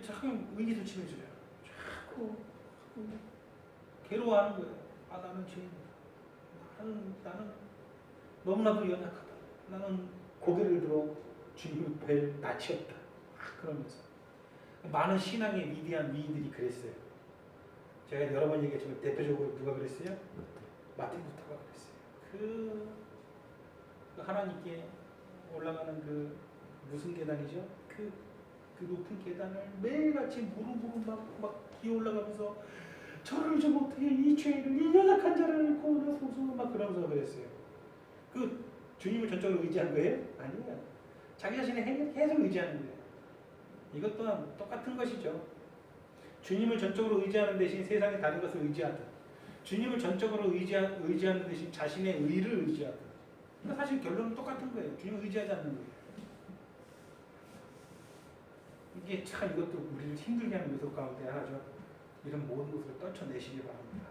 자꾸 의기소침해져요. 자꾸 괴로워하는 거예요. 아, 나는 죄인이다. 나는 너무나도 연약하다. 나는 고개를 들어 주님을 뵐 낯이 없다. 그러면서 많은 신앙의 위대한 위인들이 그랬어요. 제가 여러 번 얘기했지만 대표적으로 누가 그랬어요? 마틴 루터가 그랬어요. 그 하나님께 올라가는 그 무슨 계단이죠? 그 높은 계단을 매일같이 무릎으로 막 기어 올라가면서 저를 좀 어떻게 이 죄인을 이 연약한 자를 구원하소서 막 그러면서 그랬어요. 그 주님을 전적으로 의지한 거예요? 아니에요. 자기 자신의 계속 의지하는 거예요. 이것 또한 똑같은 것이죠. 주님을 전적으로 의지하는 대신 세상의 다른 것을 의지하든, 주님을 전적으로 의지하는 대신 자신의 의를 의지하든, 그러니까 사실 결론은 똑같은 거예요. 주님을 의지하지 않는 거예요. 이게 참 이것도 우리를 힘들게 하는 요소 가운데 하나죠. 이런 모든 것을 떨쳐내시기 바랍니다.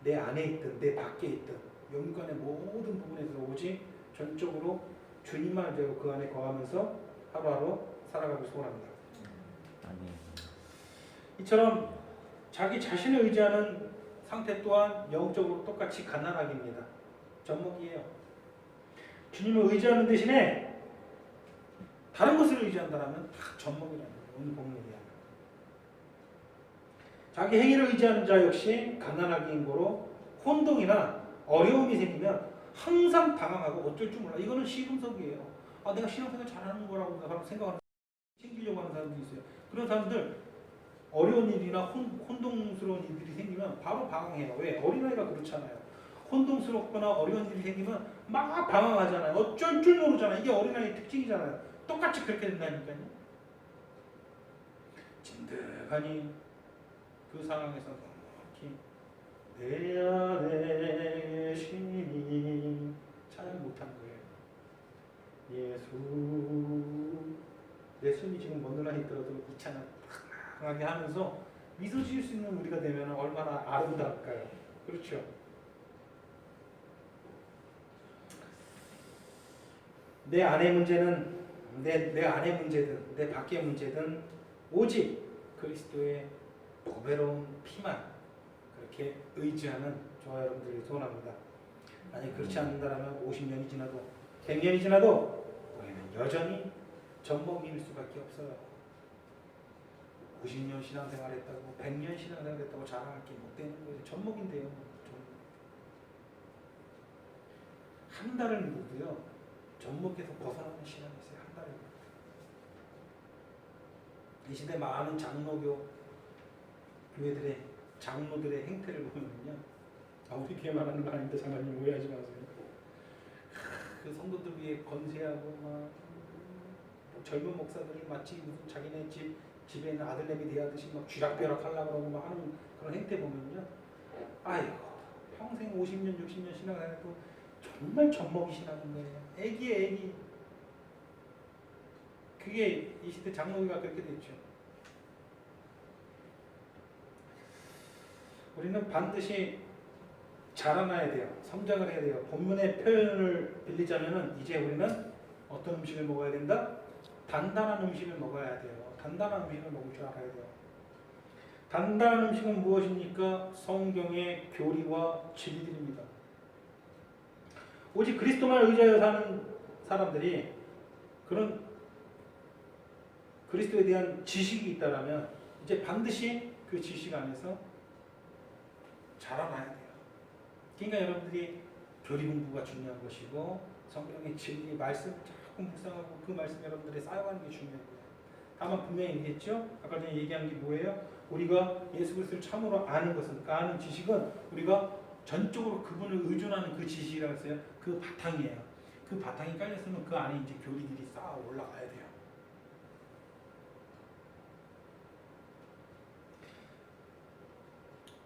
내 안에 있든 내 밖에 있든 영관의 모든 부분에서 오직 전적으로 주님만 되고 그 안에 거하면서 하루하루 살아가길 소원합니다. 아멘. 이처럼 자기 자신을 의지하는 상태 또한 영적으로 똑같이 갓난아기입니다. 젖먹이에요. 주님을 의지하는 대신에 다른 것을 의지한다면 다 젖먹이라는 거예요. 오늘 본문에 의하면. 자기 행위를 의지하는 자 역시 갓난아기인 거로 혼동이나 어려움이 생기면 항상 당황하고 어쩔 줄 몰라. 이거는 시금석이에요. 아, 내가 신앙생활 잘하는 거라고 생각하는 챙기려고 하는 사람들이 있어요. 그런 사람들 어려운 일이나 혼동스러운 일들이 생기면 바로 방황해요. 왜? 어린아이가 그렇잖아요. 혼동스럽거나 어려운 일이 생기면 막 방황하잖아요. 어쩔 줄 모르잖아요. 이게 어린아이의 특징이잖아요. 똑같이 그렇게 된다니까요. 진득하니 그 상황에서 내 안에 신이 찬양 못한 거예요. 예수. 내 숨이 지금 먼 있더라도 이 찬양 강하게 하면서 미소 지을 수 있는 우리가 되면 얼마나 아름다울까요? 그렇죠? 내 안의 문제는 내 안의 문제든 내 밖의 문제든 오직 그리스도의 보배로운 피만 그렇게 의지하는 저와 여러분들이 소원합니다. 만약 그렇지 않는다면 50년이 지나도 100년이 지나도 우리는 여전히 젖먹이일 수밖에 없어요. 50년 신앙생활 했다고 100년 신앙생활 했다고 자랑할 게 못 되는 거예요. 젖먹인데요. 한 달을 믿어도요. 젖먹에서 벗어나는 시간이 있어요. 한 달을. 이 시대 많은 장로교 교회들의 장로들의 행태를 보면요. 우리 교회 말하는 거 아닌데 장로님 오해하지 마세요. 그 성도들 위해 건세하고 막 젊은 목사들을 마치 무슨 자기네 집에 있는 아들내미 대하듯이 막 쥐락벼락 하려고 그러고 막 하는 그런 행태 보면요. 아이고 평생 50년 60년 신앙생활해도 정말 젖먹이시라는 거예요. 애기에 애기. 그게 이 시대 장로교가 그렇게 됐죠. 우리는 반드시 자라나야 돼요. 성장을 해야 돼요. 본문의 표현을 빌리자면은 이제 우리는 어떤 음식을 먹어야 된다? 단단한 음식을 먹어야 돼요. 단단한 음식을 먹을 줄 알아야 돼요. 단단한 음식은 무엇입니까? 성경의 교리와 진리들입니다. 오직 그리스도만 의지하여 사는 사람들이 그런 그리스도에 대한 지식이 있다라면 이제 반드시 그 지식 안에서 자라나야 돼요. 그러니까 여러분들이 교리 공부가 중요한 것이고 성경의 진리, 말씀 자꾸 묵상하고 그 말씀 여러분들이 쌓여가는 게 중요한 거예요. 다만 분명히 얘기했죠. 아까 전에 얘기한 게 뭐예요? 우리가 예수 그리스도를 참으로 아는 것은, 그 아는 지식은 우리가 전적으로 그분을 의존하는 그 지식이라고 했어요. 그 바탕이에요. 그 바탕이 깔렸으면 그 안에 이제 교리들이 쌓아 올라가야 돼요.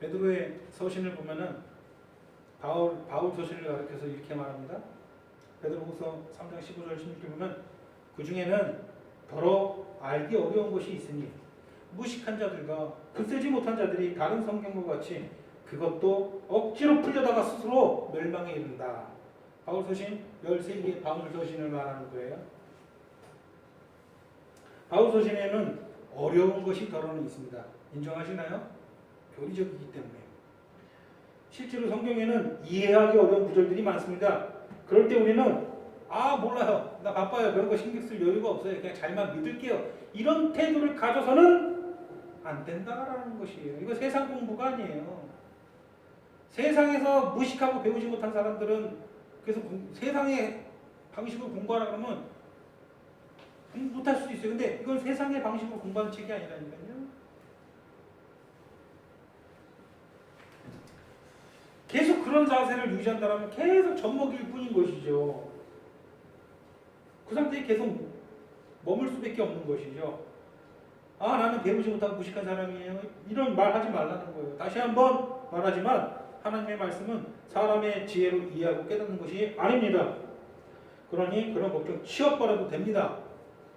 베드로의 서신을 보면은 바울 서신을 가르쳐서 이렇게 말합니다. 베드로후서 3장 15절 16절 보면 그 중에는 더러 알기 어려운 것이 있으니 무식한 자들과 글쓰지 못한 자들이 다른 성경과 같이 그것도 억지로 풀려다가 스스로 멸망에 이른다. 바울 서신 13개의 바울 서신을 말하는 거예요. 바울 서신에는 어려운 것이 더러는 있습니다. 인정하시나요? 교리적이기 때문에. 실제로 성경에는 이해하기 어려운 구절들이 많습니다. 그럴 때 우리는 몰라요. 나 바빠요. 그런 거 신경 쓸 여유가 없어요. 그냥 잘만 믿을게요. 이런 태도를 가져서는 안 된다라는 것이에요. 이거 세상 공부가 아니에요. 세상에서 무식하고 배우지 못한 사람들은 그래서 세상의 방식으로 공부하라 그러면 공부 못할 수도 있어요. 근데 이건 세상의 방식으로 공부하는 책이 아니라니까요. 계속 그런 자세를 유지한다면 계속 젖먹일 뿐인 것이죠. 그 상태에 계속 머물 수밖에 없는 것이죠. 아, 나는 배우지 못하고 무식한 사람이에요. 이런 말 하지 말라는 거예요. 다시 한번 말하지만 하나님의 말씀은 사람의 지혜로 이해하고 깨닫는 것이 아닙니다. 그러니 그런 걱정 치워버려도 됩니다.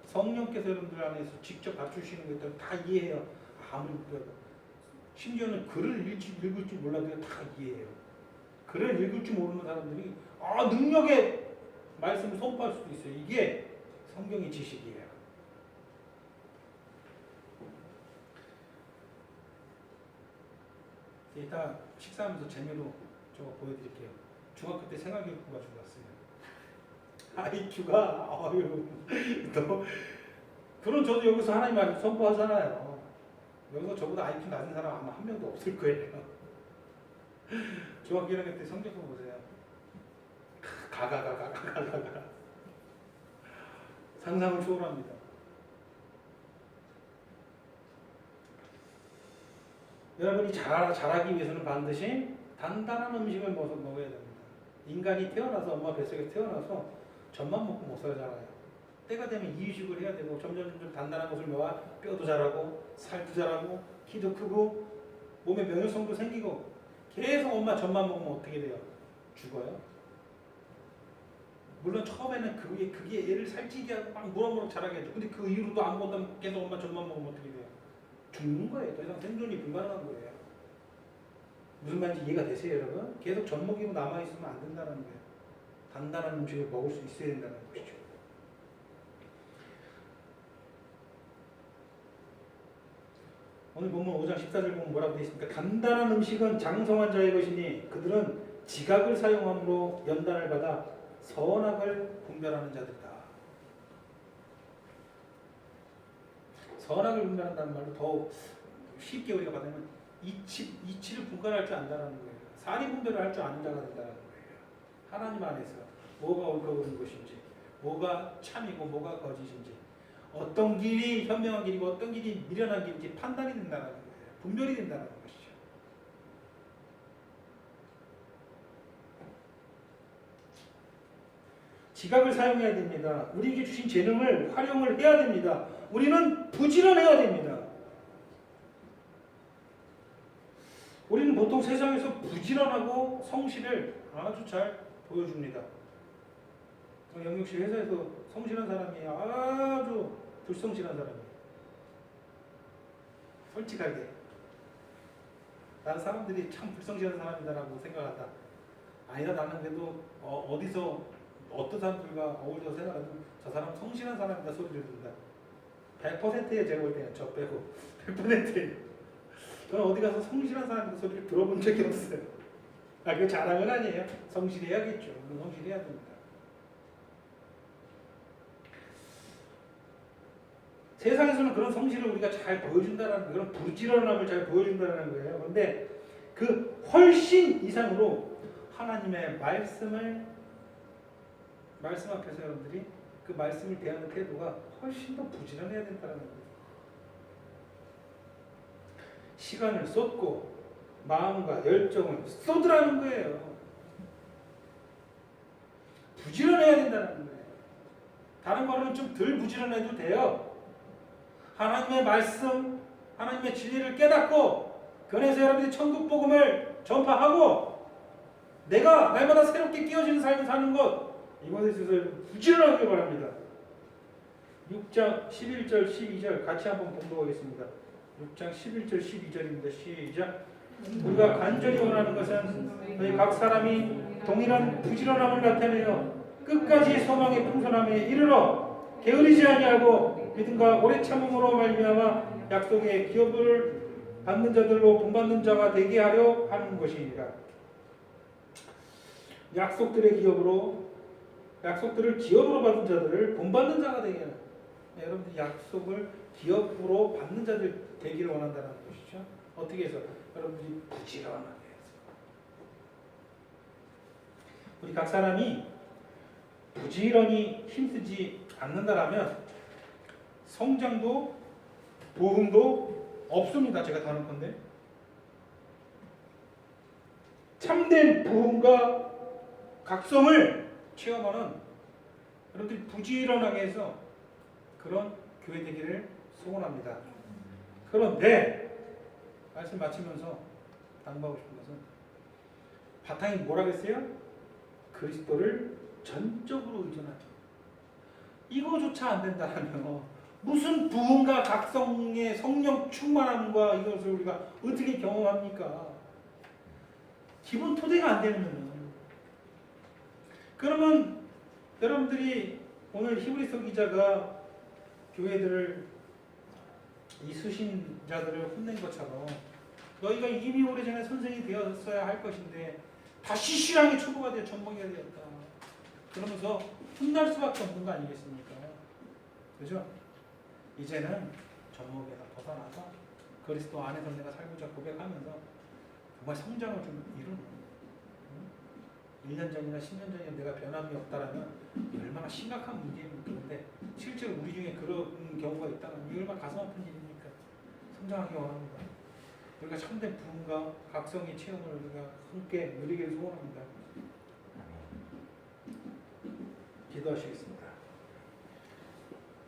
성령께서 여러분들 안에서 직접 갖추시는 것들은 다 이해해요. 아무리 심지어는 글을 읽을 줄 몰라도 다 이해해요. 글을 읽을 줄 모르는 사람들이 능력의 말씀을 선포할 수도 있어요. 이게 성경의 지식이에요. 이따 식사하면서 재미로 저거 보여드릴게요. 중학교 때 생활교육부가 들어왔어요. IQ가 또 그런 저도 여기서 하나님 말씀 선포하잖아요. 여기서 저보다 IQ 낮은 사람 아마 한 명도 없을 거예요. 중학교 1학년 때 성적 좀 보세요. 가가가가 상상을 초월합니다. 여러분이 잘하기 위해서는 반드시 단단한 음식을 먹어야 됩니다. 인간이 태어나서 엄마 뱃속에 태어나서 젖만 먹고 못 살잖아요. 때가 되면 이유식을 해야 되고 점점 단단한 것을 먹어야 뼈도 자라고 살도 자라고 키도 크고 몸에 면역성도 생기고 계속 엄마 젖만 먹으면 어떻게 돼요? 죽어요. 물론 처음에는 그게 얘를 살찌게 하고 막 무럭무럭 자라게 해줘. 근데 그 이후로도 아무것도 계속 엄마 젖만 먹으면 어떻게 돼요? 죽는 거예요. 더 이상 생존이 불가능한 거예요. 무슨 말인지 이해가 되세요, 여러분? 계속 젖 먹이고 남아있으면 안 된다는 거예요. 단단한 음식을 먹을 수 있어야 된다는 것이죠. 오늘 본문 5장 14절 보면 뭐라고 되어 있습니까? 단단한 음식은 장성한 자의 것이니 그들은 지각을 사용함으로 연단을 받아 선악을 분별하는 자들이다. 선악을 분별한다는 말로 더 쉽게 우리가 받으면 이치를 분간할 줄 안다는 거예요. 사리 분별을 할 줄 아는 자가 된다는 거예요. 하나님 안에서 뭐가 옳고 그른 것인지, 뭐가 참이고 뭐가 거짓인지, 어떤 길이 현명한 길이고 어떤 길이 미련한 길인지 판단이 된다는 거예요. 분별이 된다는 것이죠. 지각을 사용해야 됩니다. 우리에게 주신 재능을 활용을 해야 됩니다. 우리는 부지런해야 됩니다. 우리는 보통 세상에서 부지런하고 성실을 아주 잘 보여줍니다. 영육 씨 회사에서 성실한 사람이 아주 불성실한 사람이에요. 솔직하게 나는 사람들이 참 불성실한 사람이다라고 생각한다. 아니다, 나는 그래도 어디서 어떤 사람들과 어울려서 생각해도 저 사람 성실한 사람이다 소리를 듣는다. 100%에 제가 볼 때는 저 빼고 100%에 저는 어디 가서 성실한 사람의 소리를 들어본 적이 없어요. 그게 자랑은 아니에요. 성실해야겠죠. 성실해야 됩니다. 세상에서는 그런 성실을 우리가 잘 보여준다는 그런 부지런함을 잘 보여준다는 거예요. 그런데 그 훨씬 이상으로 하나님의 말씀 앞에서 여러분들이 그 말씀을 대하는 태도가 훨씬 더 부지런해야 된다는 거예요. 시간을 쏟고 마음과 열정을 쏟으라는 거예요. 부지런해야 된다는 거예요. 다른 거는 좀 덜 부지런해도 돼요. 하나님의 말씀, 하나님의 진리를 깨닫고 그래서 여러분이 천국 복음을 전파하고 내가 날마다 새롭게 끼어지는 삶을 사는 것, 이것에 있어서 부지런하길 바랍니다. 6장 11절 12절 같이 한번 공부하겠습니다. 6장 11절 12절입니다. 시작. 우리가 간절히 원하는 것은 너희 각 사람이 동일한 부지런함을 나타내어 끝까지 소망의 풍성함에 이르러 게으르지 아니하고 믿음과 오래 참음으로 말미암아 약속의 기업을 받는 자들로 본받는 자가 되게 하려 하는 것이니라. 약속들의 기업으로, 약속들을 기업으로 받은 자들을 본받는 자가 되게 하는, 여러분들 약속을 기업으로 받는 자들 되기를 원한다는 것이죠. 어떻게 해서? 여러분들이 부지런하게 해서. 우리 각 사람이 부지런히 힘쓰지 않는다라면 성장도 보응도 없습니다. 제가 다룰 건데 참된 부흥과 각성을 체험하는 여러분들이 부지런하게 해서 그런 교회 되기를 소원합니다. 그런데 말씀 마치면서 당부하고 싶은 것은 바탕이 뭐라 그랬어요? 그리스도를 전적으로 의존하죠. 이거조차 안 된다면 무슨 부흥과 각성의 성령 충만함과 이것을 우리가 어떻게 경험합니까? 기본 토대가 안 되면 그러면 여러분들이 오늘 히브리서 기자가 교회들을 이 수신자들을 혼낸 것처럼 너희가 이미 오래전에 선생이 되었어야 할 것인데 다시 신앙의 초보가 되어 전먹이가 되었다. 그러면서 혼날 수밖에 없는 거 아니겠습니까? 그죠? 이제는 전먹에다 벗어나서 그리스도 안에서 내가 살고자 고백하면서 정말 성장을 좀 이루는 1년 전이나 10년 전이나 내가 변함이 없다라면 얼마나 심각한 문제입니까? 그런데 실제로 우리 중에 그런 경우가 있다면 이 얼마나 가슴 아픈 일입니까? 성장하기 원합니다. 우리가 참된 부흥과 각성의 체험을 우리가 함께 누리기를 소원합니다. 기도하시겠습니다.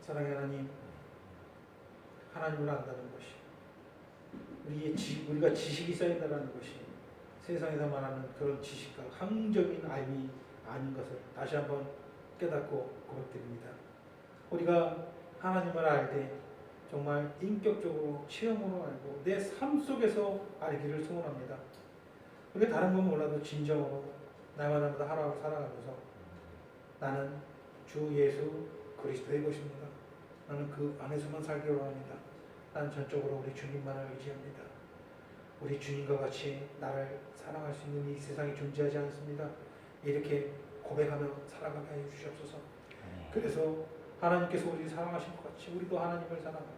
사랑의 하나님, 하나님을 안다는 것이 우리가 지식이 쌓인다는 것이 세상에서 말하는 그런 지식과 항적인 알미 아닌 것을 다시 한번 깨닫고 고백드립니다. 우리가 하나님을 알 때 정말 인격적으로 체험으로 알고 내 삶 속에서 알기를 소원합니다. 우리가 다른 건 몰라도 진정으로 날마다 하루하루 살아가면서 나는 주 예수 그리스도의 것입니다. 나는 그 안에서만 살기를 원합니다. 나는 전적으로 우리 주님만을 의지합니다. 우리 주님과 같이 나를 사랑할 수 있는 이 세상이 존재하지 않습니다. 이렇게 고백하며 살아가게 해 주시옵소서. 그래서 하나님께서 우리를 사랑하신 것 같이 우리도 하나님을 사랑하고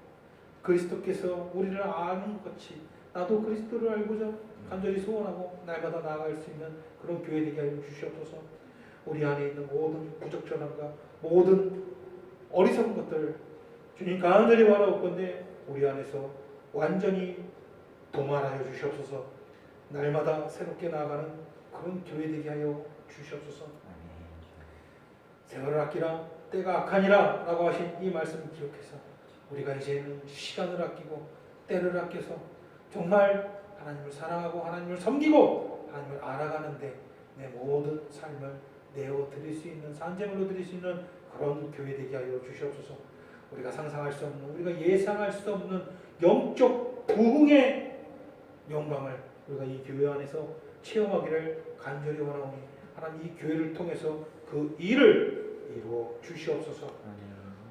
그리스도께서 우리를 아는 것 같이 나도 그리스도를 알고자 간절히 소원하고 날마다 나아갈 수 있는 그런 교회 되게 하여 주시옵소서. 우리 안에 있는 모든 부적절함과 모든 어리석은 것들 주님 간절히 바라올 건데 우리 안에서 완전히 동원하여 주시옵소서. 날마다 새롭게 나아가는 그런 교회 되게 하여 주시옵소서. 세월을 아끼라 때가 악하니라 라고 하신 이 말씀을 기억해서 우리가 이제는 시간을 아끼고 때를 아껴서 정말 하나님을 사랑하고 하나님을 섬기고 하나님을 알아가는데 내 모든 삶을 내어드릴 수 있는 산재물로 드릴 수 있는 그런 교회 되게 하여 주시옵소서. 우리가 상상할 수 없는 우리가 예상할 수 없는 영적 부흥의 영광을 우리가 이 교회 안에서 체험하기를 간절히 원하오니 하나님 이 교회를 통해서 그 일을 이루어 주시옵소서.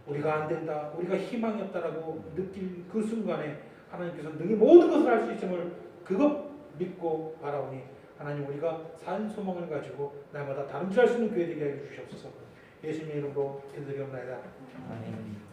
우리가 안 된다, 우리가 희망이 없다라고 느낄 그 순간에 하나님께서 능히 모든 것을 할 수 있음을 그것 믿고 바라오니 하나님 우리가 산 소망을 가지고 날마다 다름질할 수 있는 교회 되게 해 주시옵소서. 예수님 이름으로 기도드리옵나이다. 아멘.